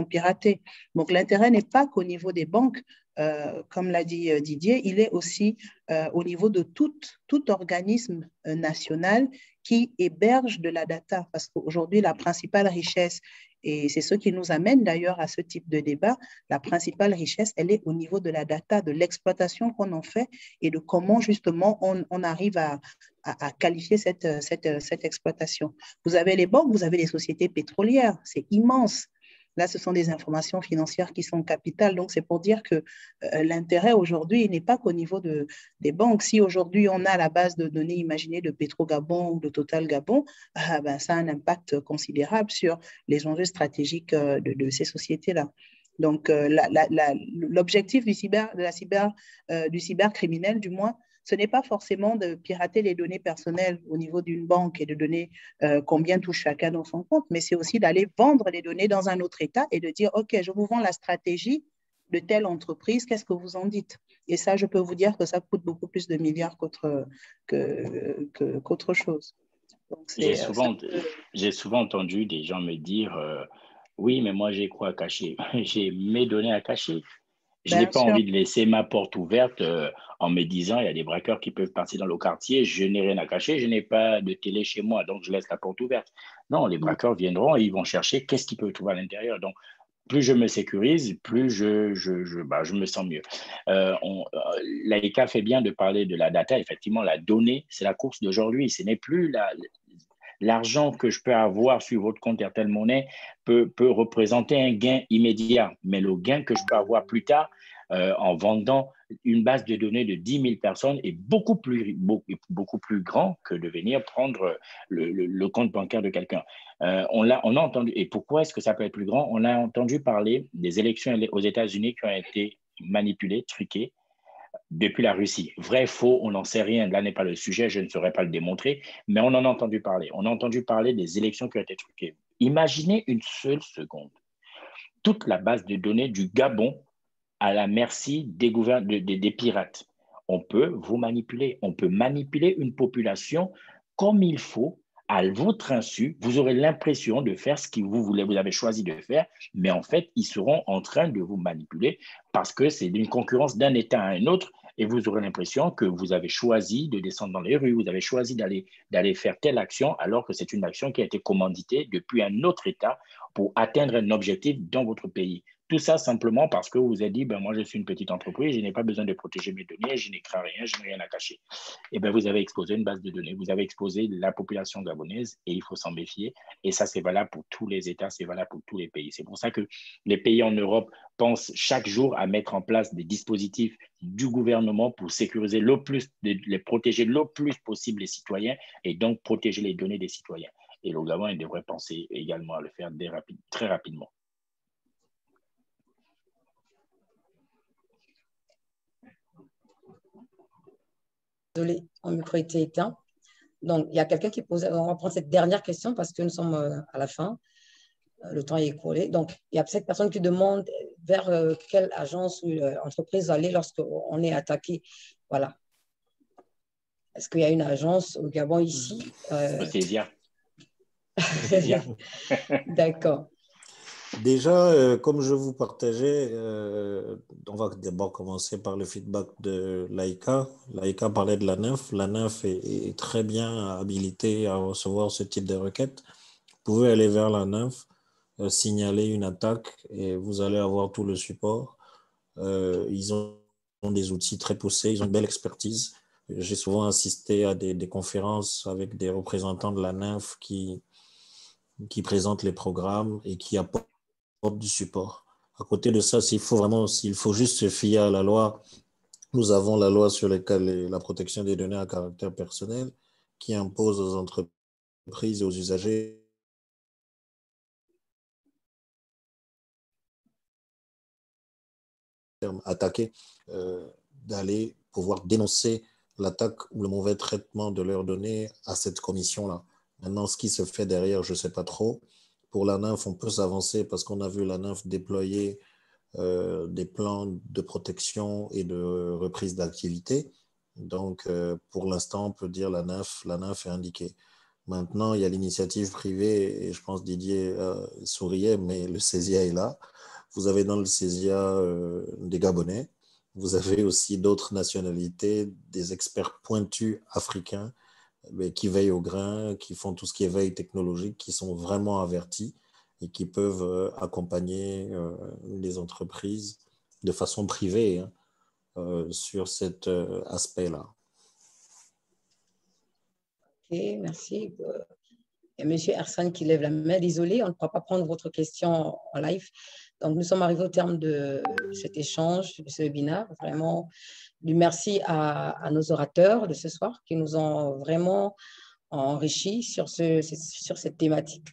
piratées. Donc l'intérêt n'est pas qu'au niveau des banques, comme l'a dit Didier, il est aussi au niveau de tout organisme national qui héberge de la data. Parce qu'aujourd'hui, la principale richesse, et c'est ce qui nous amène d'ailleurs à ce type de débat, la principale richesse, elle est au niveau de la data, de l'exploitation qu'on en fait et de comment justement on arrive à qualifier cette exploitation. Vous avez les banques, vous avez les sociétés pétrolières, c'est immense. Là, ce sont des informations financières qui sont capitales. Donc, c'est pour dire que l'intérêt aujourd'hui n'est pas qu'au niveau des banques. Si aujourd'hui, on a la base de données, imaginez, de Petro-Gabon ou de Total Gabon, ça a un impact considérable sur les enjeux stratégiques de ces sociétés-là. Donc, l'objectif du cybercriminel, du moins, ce n'est pas forcément de pirater les données personnelles au niveau d'une banque et de donner combien touche chacun dans son compte, mais c'est aussi d'aller vendre les données dans un autre État et de dire, OK, je vous vends la stratégie de telle entreprise, qu'est-ce que vous en dites? Et ça, je peux vous dire que ça coûte beaucoup plus de milliards qu'autre chose. Donc, j'ai souvent entendu des gens me dire oui, mais moi, j'ai quoi à cacher? J'ai mes données à cacher. Je n'ai bien pas sûr. envie de laisser ma porte ouverte en me disant il y a des braqueurs qui peuvent partir dans le quartier, je n'ai rien à cacher, je n'ai pas de télé chez moi, donc je laisse la porte ouverte. Non, les braqueurs viendront et ils vont chercher qu'est-ce qu'ils peuvent trouver à l'intérieur. Donc, plus je me sécurise, plus je me sens mieux. L'AICA fait bien de parler de la data. Effectivement, la donnée, c'est la course d'aujourd'hui. Ce n'est plus l'argent que je peux avoir sur votre compte Airtel Money peut représenter un gain immédiat, mais le gain que je peux avoir plus tard en vendant une base de données de 10 000 personnes est beaucoup plus grand que de venir prendre le compte bancaire de quelqu'un. On a entendu, et pourquoi est-ce que ça peut être plus grand? On a entendu parler des élections aux États-Unis qui ont été manipulées, truquées, depuis la Russie. Vrai, faux, on n'en sait rien. Là n'est pas le sujet, je ne saurais pas le démontrer, mais on en a entendu parler. On a entendu parler des élections qui ont été truquées. Imaginez une seule seconde toute la base de données du Gabon à la merci des pirates. On peut vous manipuler. On peut manipuler une population comme il faut, à votre insu. Vous aurez l'impression de faire ce que vous avez choisi de faire, mais en fait, ils seront en train de vous manipuler parce que c'est une concurrence d'un État à un autre et vous aurez l'impression que vous avez choisi de descendre dans les rues, vous avez choisi d'aller faire telle action alors que c'est une action qui a été commanditée depuis un autre État pour atteindre un objectif dans votre pays. Tout ça simplement parce que vous vous êtes dit, ben, moi je suis une petite entreprise, je n'ai pas besoin de protéger mes données, je n'écris rien, je n'ai rien à cacher. Et bien vous avez exposé une base de données, vous avez exposé la population gabonaise et il faut s'en méfier. Et ça c'est valable pour tous les États, c'est valable pour tous les pays. C'est pour ça que les pays en Europe pensent chaque jour à mettre en place des dispositifs du gouvernement pour sécuriser le plus, les protéger le plus possible les citoyens et donc protéger les données des citoyens. Et le Gabon, il devrait penser également à le faire très rapidement. Désolée, mon micro était éteint. Donc, il y a quelqu'un qui posait, on va prendre cette dernière question parce que nous sommes à la fin, le temps est écoulé. Donc, il y a cette personne qui demande vers quelle agence ou entreprise aller lorsqu'on est attaqué. Voilà. Est-ce qu'il y a une agence au Gabon ici? Le CESIA. D'accord. Déjà, comme je vous partageais, on va d'abord commencer par le feedback de l'AICA. L'AICA parlait de la NINF. La NINF est très bien habilitée à recevoir ce type de requêtes. Vous pouvez aller vers la NINF, signaler une attaque et vous allez avoir tout le support. Ils ont des outils très poussés, ils ont une belle expertise. J'ai souvent assisté à des conférences avec des représentants de la NINF qui présentent les programmes et qui apportent du support. À côté de ça, s'il faut juste se fier à la loi, nous avons la loi sur la protection des données à caractère personnel qui impose aux entreprises et aux usagers attaqués d'aller pouvoir dénoncer l'attaque ou le mauvais traitement de leurs données à cette commission-là. Maintenant, ce qui se fait derrière, je ne sais pas trop. Pour la NINF, on peut s'avancer parce qu'on a vu la NINF déployer des plans de protection et de reprise d'activité. Donc, pour l'instant, on peut dire la NINF est indiquée. Maintenant, il y a l'initiative privée et je pense Didier souriait, mais le CESIA est là. Vous avez dans le CESIA des Gabonais. Vous avez aussi d'autres nationalités, des experts pointus africains qui veillent au grain, qui font tout ce qui est veille technologique, qui sont vraiment avertis et qui peuvent accompagner les entreprises de façon privée sur cet aspect-là. Ok, merci. Il y a M. Arsène qui lève la main. Désolé, on ne pourra pas prendre votre question en live. Donc, nous sommes arrivés au terme de cet échange, de ce webinaire. Vraiment, du merci à nos orateurs de ce soir qui nous ont vraiment enrichis sur cette thématique.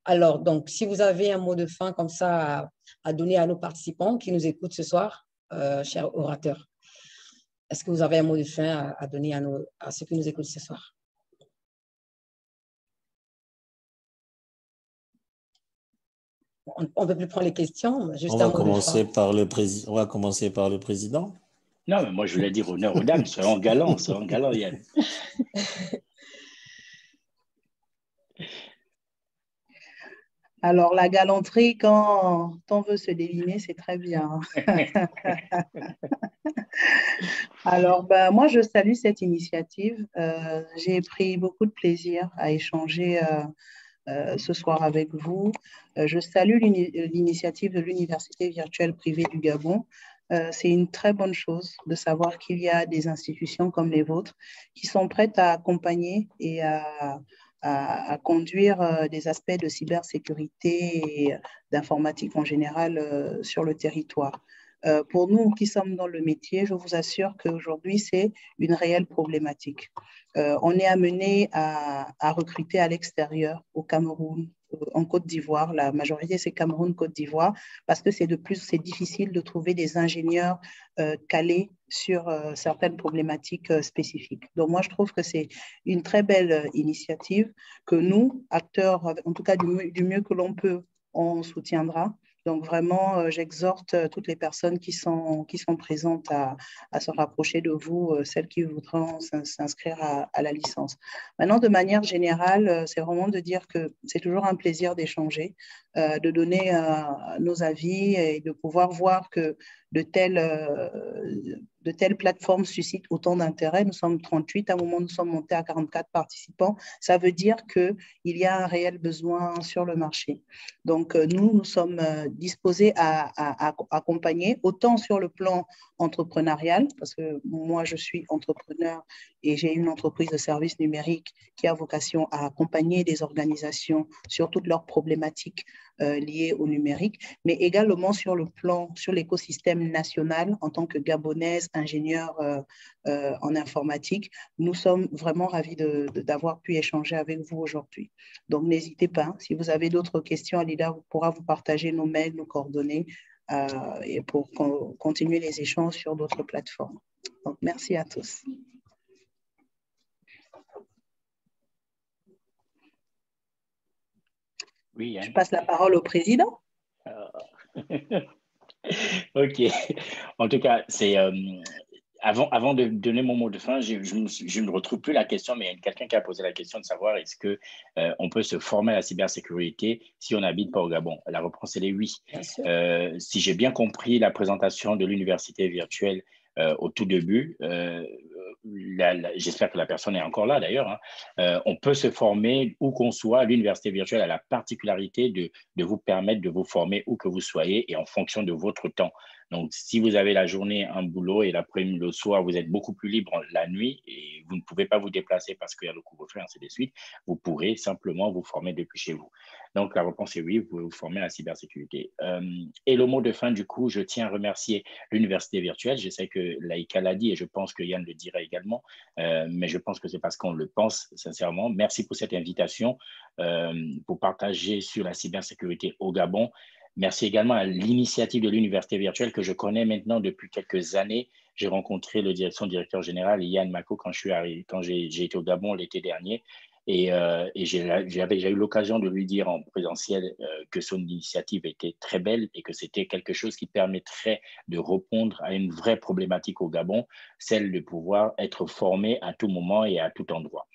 Alors, donc, si vous avez un mot de fin comme ça à donner à nos participants qui nous écoutent ce soir, chers orateurs, est-ce que vous avez un mot de fin à donner à ceux qui nous écoutent ce soir? on ne peut plus prendre les questions. Juste On va commencer par le président. On va commencer par le président. Non, mais moi, je voulais dire honneur aux dames, soyons galants, Yann. Alors, la galanterie, quand on veut se déliner, c'est très bien. Alors, ben, moi, je salue cette initiative. J'ai pris beaucoup de plaisir à échanger ce soir avec vous. Je salue l'initiative de l'Université virtuelle privée du Gabon. C'est une très bonne chose de savoir qu'il y a des institutions comme les vôtres qui sont prêtes à accompagner et à conduire des aspects de cybersécurité et d'informatique en général sur le territoire. Pour nous qui sommes dans le métier, je vous assure qu'aujourd'hui, c'est une réelle problématique. On est amené à recruter à l'extérieur, au Cameroun, en Côte d'Ivoire. La majorité, c'est Cameroun-Côte d'Ivoire, parce que c'est difficile de trouver des ingénieurs calés sur certaines problématiques spécifiques. Donc, moi, je trouve que c'est une très belle initiative que nous, acteurs, en tout cas du mieux que l'on peut, on soutiendra. Donc, vraiment, j'exhorte toutes les personnes qui sont présentes à se rapprocher de vous, celles qui voudront s'inscrire à la licence. Maintenant, de manière générale, c'est vraiment de dire que c'est toujours un plaisir d'échanger, de donner nos avis et de pouvoir voir que de telles plateformes suscitent autant d'intérêt. Nous sommes 38, à un moment, nous sommes montés à 44 participants. Ça veut dire qu'il y a un réel besoin sur le marché. Donc, nous sommes disposés à accompagner, autant sur le plan entrepreneurial, parce que moi, je suis entrepreneur et j'ai une entreprise de services numériques qui a vocation à accompagner des organisations sur toutes leurs problématiques liées au numérique, mais également sur l'écosystème national en tant que Gabonaise, ingénieure en informatique. Nous sommes vraiment ravis d'avoir pu échanger avec vous aujourd'hui. Donc, n'hésitez pas. Si vous avez d'autres questions, Alida pourra vous partager nos mails, nos coordonnées et pour continuer les échanges sur d'autres plateformes. Donc, merci à tous. Oui, je passe la parole au président. OK. En tout cas, c'est avant de donner mon mot de fin, je ne retrouve plus la question, mais il y a quelqu'un qui a posé la question de savoir est-ce que on peut se former à la cybersécurité si on n'habite pas au Gabon. La réponse, elle est oui. Si j'ai bien compris la présentation de l'université virtuelle au tout début, j'espère que la personne est encore là d'ailleurs, hein, on peut se former où qu'on soit. L'université virtuelle a la particularité de vous permettre de vous former où que vous soyez et en fonction de votre temps. Donc, si vous avez la journée un boulot et l'après-midi, le soir, vous êtes beaucoup plus libre la nuit et vous ne pouvez pas vous déplacer parce qu'il y a le couvre-feu, ainsi de suite, vous pourrez simplement vous former depuis chez vous. Donc, la réponse est oui, vous pouvez vous former à la cybersécurité. Et le mot de fin, du coup, je tiens à remercier l'université virtuelle. Je sais que Laïka l'a dit et je pense que Yann le dirait également, mais je pense que c'est parce qu'on le pense sincèrement. Merci pour cette invitation pour partager sur la cybersécurité au Gabon. Merci également à l'initiative de l'université virtuelle que je connais maintenant depuis quelques années. J'ai rencontré son directeur général, Yann Mako, quand j'ai été au Gabon l'été dernier. Et j'avais eu l'occasion de lui dire en présentiel que son initiative était très belle et que c'était quelque chose qui permettrait de répondre à une vraie problématique au Gabon, celle de pouvoir être formé à tout moment et à tout endroit.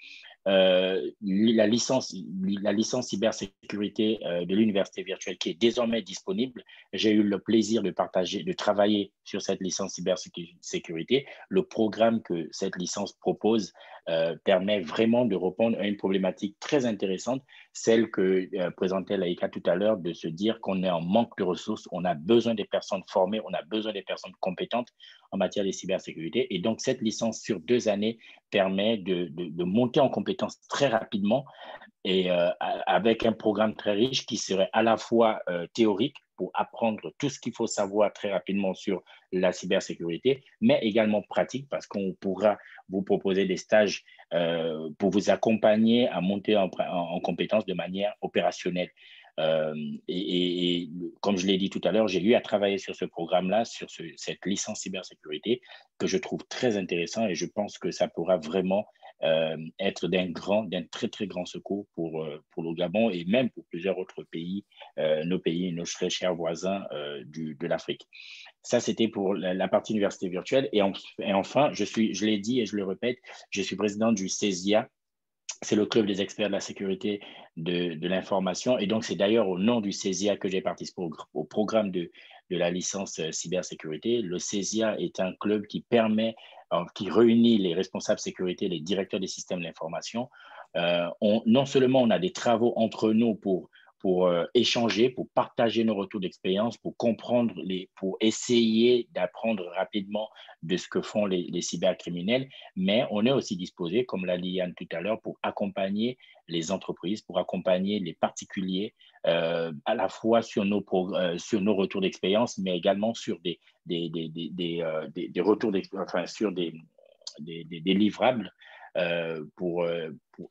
La licence cybersécurité de l'université virtuelle qui est désormais disponible. J'ai eu le plaisir de travailler sur cette licence cybersécurité. Le programme que cette licence propose permet vraiment de répondre à une problématique très intéressante, celle que présentait Laïka tout à l'heure, de se dire qu'on est en manque de ressources, on a besoin des personnes formées, on a besoin des personnes compétentes en matière de cybersécurité. Et donc, cette licence sur 2 années permet de monter en compétences très rapidement et avec un programme très riche qui serait à la fois théorique pour apprendre tout ce qu'il faut savoir très rapidement sur la cybersécurité, mais également pratique parce qu'on pourra vous proposer des stages pour vous accompagner à monter en compétences de manière opérationnelle. Et comme je l'ai dit tout à l'heure, j'ai eu à travailler sur ce programme-là, sur cette licence cybersécurité que je trouve très intéressant et je pense que ça pourra vraiment être d'un très, très grand secours pour le Gabon et même pour plusieurs autres pays, nos très chers voisins de l'Afrique. Ça, c'était pour la partie université virtuelle. Et enfin, je l'ai dit et je le répète, je suis président du CESIA. C'est le club des experts de la sécurité de l'information. Et donc, c'est d'ailleurs au nom du CESIA que j'ai participé au programme de la licence cybersécurité. Le CESIA est un club qui réunit les responsables sécurité, les directeurs des systèmes d'information. Non seulement on a des travaux entre nous pour échanger, pour partager nos retours d'expérience, pour comprendre, pour essayer d'apprendre rapidement de ce que font les cybercriminels, mais on est aussi disposé, comme l'a dit Yann tout à l'heure, pour accompagner les entreprises, pour accompagner les particuliers, à la fois sur nos retours d'expérience, mais également sur des retours enfin, sur des livrables pour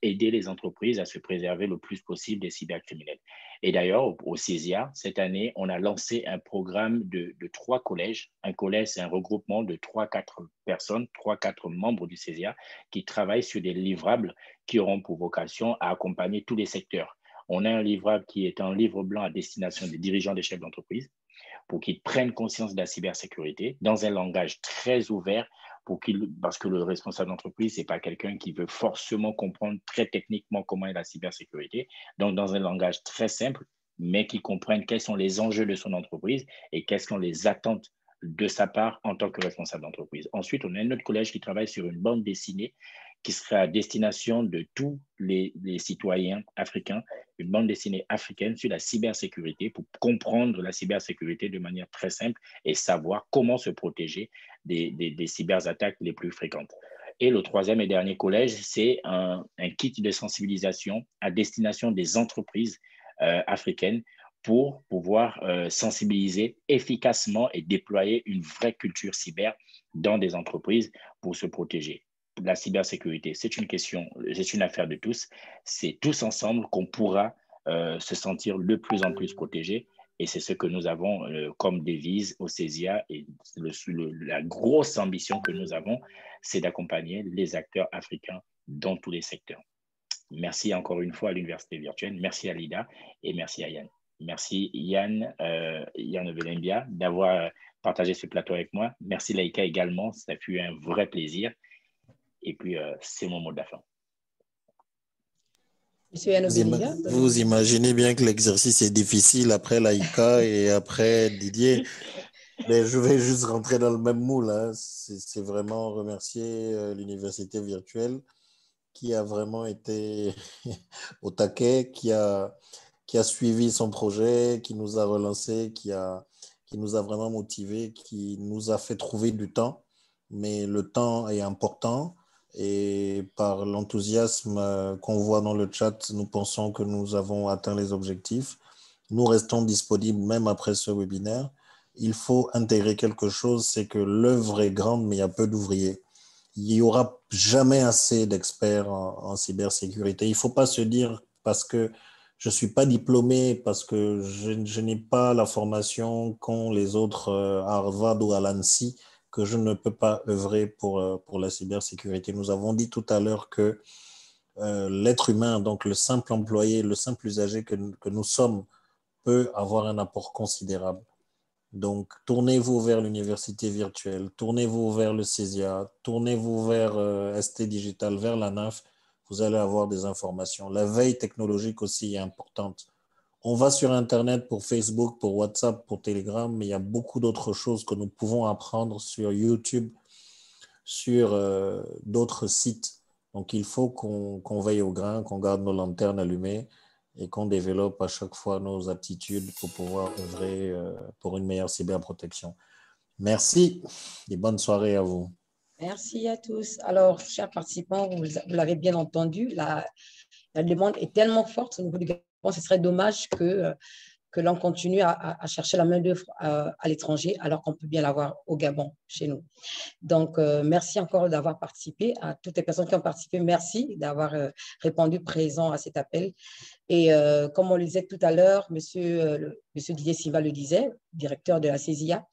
aider les entreprises à se préserver le plus possible des cybercriminels. Et d'ailleurs, au CESIA, cette année, on a lancé un programme de 3 collèges. Un collège, c'est un regroupement de 3-4 personnes, 3-4 membres du CESIA qui travaillent sur des livrables qui auront pour vocation à accompagner tous les secteurs. On a un livrable qui est un livre blanc à destination des dirigeants des chefs d'entreprise pour qu'ils prennent conscience de la cybersécurité dans un langage très ouvert, parce que le responsable d'entreprise, ce n'est pas quelqu'un qui veut forcément comprendre très techniquement comment est la cybersécurité. Donc, dans un langage très simple, mais qui comprenne quels sont les enjeux de son entreprise et quelles sont les attentes de sa part en tant que responsable d'entreprise. Ensuite, on a un autre collège qui travaille sur une bande dessinée qui sera à destination de tous les citoyens africains, une bande dessinée africaine sur la cybersécurité pour comprendre la cybersécurité de manière très simple et savoir comment se protéger des cyberattaques les plus fréquentes. Et le troisième et dernier collège, c'est un kit de sensibilisation à destination des entreprises africaines pour pouvoir sensibiliser efficacement et déployer une vraie culture cyber dans des entreprises pour se protéger. La cybersécurité, c'est une affaire de tous. C'est tous ensemble qu'on pourra se sentir de plus en plus protégés. Et c'est ce que nous avons comme devise au CESIA. Et la grosse ambition que nous avons, c'est d'accompagner les acteurs africains dans tous les secteurs. Merci encore une fois à l'Université virtuelle. Merci à Lida et merci à Yann. Merci Yann Velembia d'avoir partagé ce plateau avec moi. Merci Laïka également. Ça fut un vrai plaisir. Et puis, c'est mon mot de la fin. Monsieur Yann, vous imaginez bien que l'exercice est difficile après Laïka et après Didier. Mais je vais juste rentrer dans le même moule. Hein. C'est vraiment remercier l'université virtuelle qui a vraiment été au taquet, qui a suivi son projet, qui nous a relancé, qui nous a vraiment motivés, qui nous a fait trouver du temps. Mais le temps est important. Et par l'enthousiasme qu'on voit dans le chat, nous pensons que nous avons atteint les objectifs. Nous restons disponibles même après ce webinaire. Il faut intégrer quelque chose, c'est que l'œuvre est grande, mais il y a peu d'ouvriers. Il n'y aura jamais assez d'experts en cybersécurité. Il ne faut pas se dire parce que je ne suis pas diplômé, parce que je n'ai pas la formation qu'ont les autres à Harvard ou à l'ANSI, que je ne peux pas œuvrer pour la cybersécurité. Nous avons dit tout à l'heure que l'être humain, donc le simple employé, le simple usager que nous sommes, peut avoir un apport considérable. Donc, tournez-vous vers l'université virtuelle, tournez-vous vers le CESIA, tournez-vous vers ST Digital, vers la NAF, vous allez avoir des informations. La veille technologique aussi est importante. On va sur Internet pour Facebook, pour WhatsApp, pour Telegram, mais il y a beaucoup d'autres choses que nous pouvons apprendre sur YouTube, sur d'autres sites. Donc, il faut qu'on veille au grain, qu'on garde nos lanternes allumées et qu'on développe à chaque fois nos aptitudes pour pouvoir œuvrer pour une meilleure cyberprotection. Merci et bonne soirée à vous. Merci à tous. Alors, chers participants, vous l'avez bien entendu, la demande est tellement forte au niveau du Gabon, ce serait dommage que l'on continue à chercher la main-d'œuvre à l'étranger alors qu'on peut bien l'avoir au Gabon, chez nous. Donc, merci encore d'avoir participé. À toutes les personnes qui ont participé, merci d'avoir répondu présent à cet appel. Et comme on le disait tout à l'heure, monsieur Didier Silva le disait, directeur de la CESIA,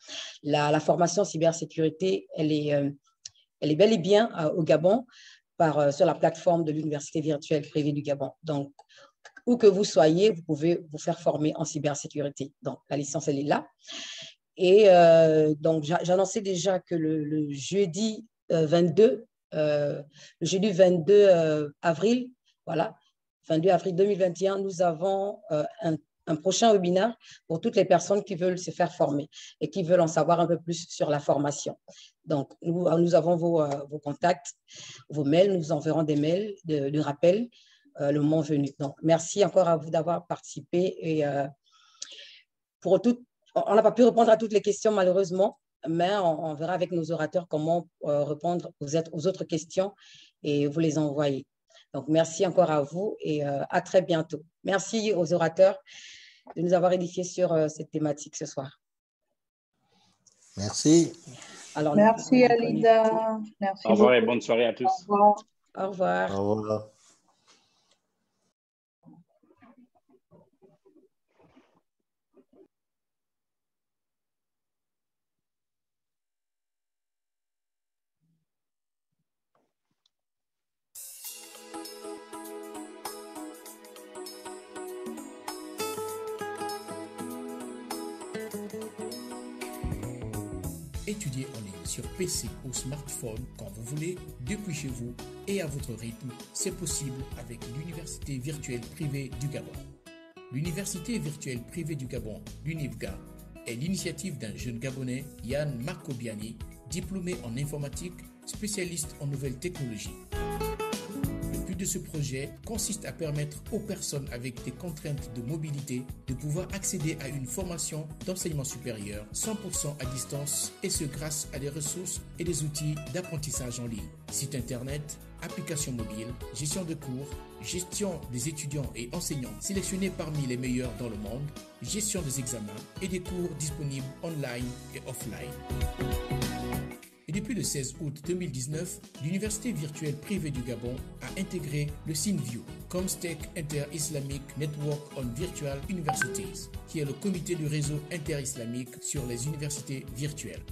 la formation cybersécurité, elle est bel et bien au Gabon. sur la plateforme de l'Université virtuelle privée du Gabon. Donc, où que vous soyez, vous pouvez vous faire former en cybersécurité. Donc, la licence, elle est là. Et donc, j'annonçais déjà que le jeudi 22 avril, voilà, 22 avril 2021, nous avons un prochain webinaire pour toutes les personnes qui veulent se faire former et qui veulent en savoir un peu plus sur la formation. Donc, nous avons vos contacts, vos mails, nous vous enverrons des mails de rappel le moment venu. Donc, merci encore à vous d'avoir participé. Et on n'a pas pu répondre à toutes les questions malheureusement, mais on verra avec nos orateurs comment répondre aux autres questions et vous les envoyer. Donc, merci encore à vous et à très bientôt. Merci aux orateurs de nous avoir édifiés sur cette thématique ce soir. Merci. Alors, merci Alida. Merci au revoir et bonne soirée à tous. Au revoir. Au revoir. Au revoir. Étudier en ligne sur PC ou smartphone quand vous voulez, depuis chez vous et à votre rythme, c'est possible avec l'Université virtuelle privée du Gabon. L'Université virtuelle privée du Gabon, l'UNIVGA, est l'initiative d'un jeune Gabonais, Yann Marcobiani, diplômé en informatique, spécialiste en nouvelles technologies. Le but de ce projet consiste à permettre aux personnes avec des contraintes de mobilité de pouvoir accéder à une formation d'enseignement supérieur 100% à distance et ce grâce à des ressources et des outils d'apprentissage en ligne. Site internet, applications mobiles, gestion de cours, gestion des étudiants et enseignants sélectionnés parmi les meilleurs dans le monde, gestion des examens et des cours disponibles online et offline. Et depuis le 16 août 2019, l'Université virtuelle privée du Gabon a intégré le CINVIU, Comstech Inter-Islamic Network on Virtual Universities, qui est le comité du réseau inter-islamique sur les universités virtuelles.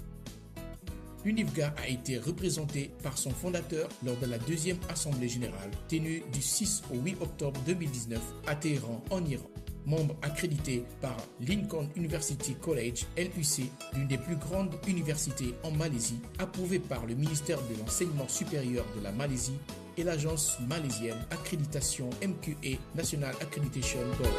L'UNIVGA a été représenté par son fondateur lors de la deuxième assemblée générale tenue du 6 au 8 octobre 2019 à Téhéran, en Iran. Membre accrédité par Lincoln University College, LUC, l'une des plus grandes universités en Malaisie, approuvé par le ministère de l'Enseignement supérieur de la Malaisie et l'agence malaisienne Accréditation MQA National Accreditation Board.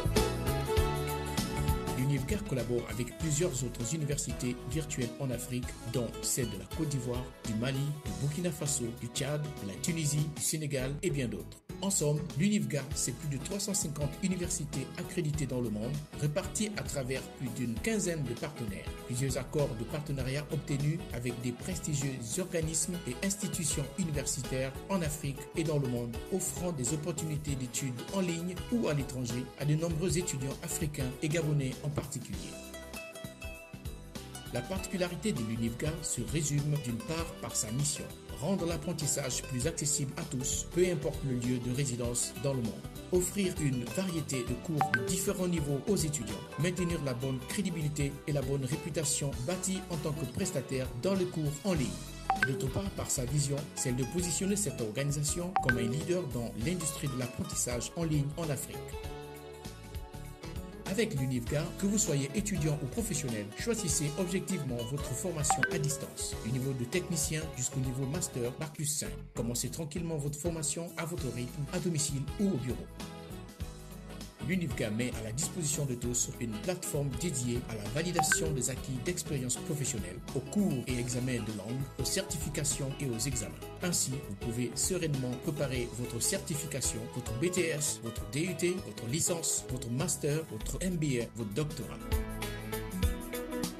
L'UNIVGA collabore avec plusieurs autres universités virtuelles en Afrique, dont celles de la Côte d'Ivoire, du Mali, du Burkina Faso, du Tchad, de la Tunisie, du Sénégal et bien d'autres. En somme, l'UNIVGA, c'est plus de 350 universités accréditées dans le monde, réparties à travers plus d'une quinzaine de partenaires. Plusieurs accords de partenariat obtenus avec des prestigieux organismes et institutions universitaires en Afrique et dans le monde, offrant des opportunités d'études en ligne ou à l'étranger à de nombreux étudiants africains et gabonais en particulier. La particularité de l'UNIVGA se résume d'une part par sa mission: rendre l'apprentissage plus accessible à tous, peu importe le lieu de résidence dans le monde. Offrir une variété de cours de différents niveaux aux étudiants. Maintenir la bonne crédibilité et la bonne réputation bâtie en tant que prestataire dans les cours en ligne. D'autre part, par sa vision, celle de positionner cette organisation comme un leader dans l'industrie de l'apprentissage en ligne en Afrique. Avec l'UNIVGA, que vous soyez étudiant ou professionnel, choisissez objectivement votre formation à distance, du niveau de technicien jusqu'au niveau master Bac+5. Commencez tranquillement votre formation à votre rythme, à domicile ou au bureau. L'UNIVGA met à la disposition de tous une plateforme dédiée à la validation des acquis d'expérience professionnelle, aux cours et examens de langue, aux certifications et aux examens. Ainsi, vous pouvez sereinement préparer votre certification, votre BTS, votre DUT, votre licence, votre master, votre MBA, votre doctorat.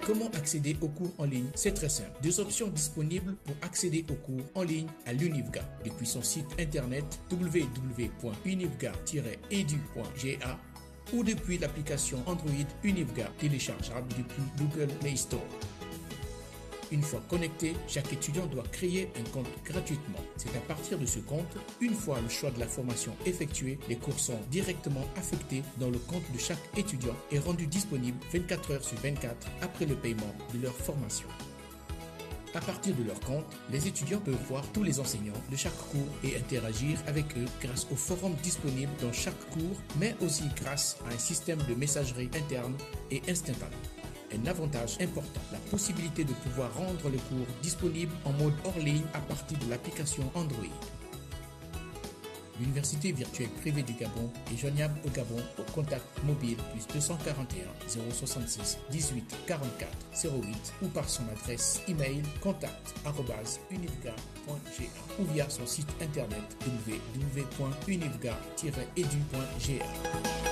Comment accéder aux cours en ligne? C'est très simple. Deux options disponibles pour accéder aux cours en ligne à l'UNIVGA depuis son site internet www.univga-edu.ga ou depuis l'application Android UNIVGA téléchargeable depuis Google Play Store. Une fois connecté, chaque étudiant doit créer un compte gratuitement. C'est à partir de ce compte, une fois le choix de la formation effectué, les cours sont directement affectés dans le compte de chaque étudiant et rendus disponibles 24 heures sur 24 après le paiement de leur formation. À partir de leur compte, les étudiants peuvent voir tous les enseignants de chaque cours et interagir avec eux grâce aux forums disponibles dans chaque cours, mais aussi grâce à un système de messagerie interne et instantané. Un avantage important, la possibilité de pouvoir rendre le cours disponible en mode hors ligne à partir de l'application Android. L'Université virtuelle privée du Gabon est joignable au Gabon au contact mobile +241 066 18 44 08 ou par son adresse email contact@univga.ga ou via son site internet www.univga-edu.ga.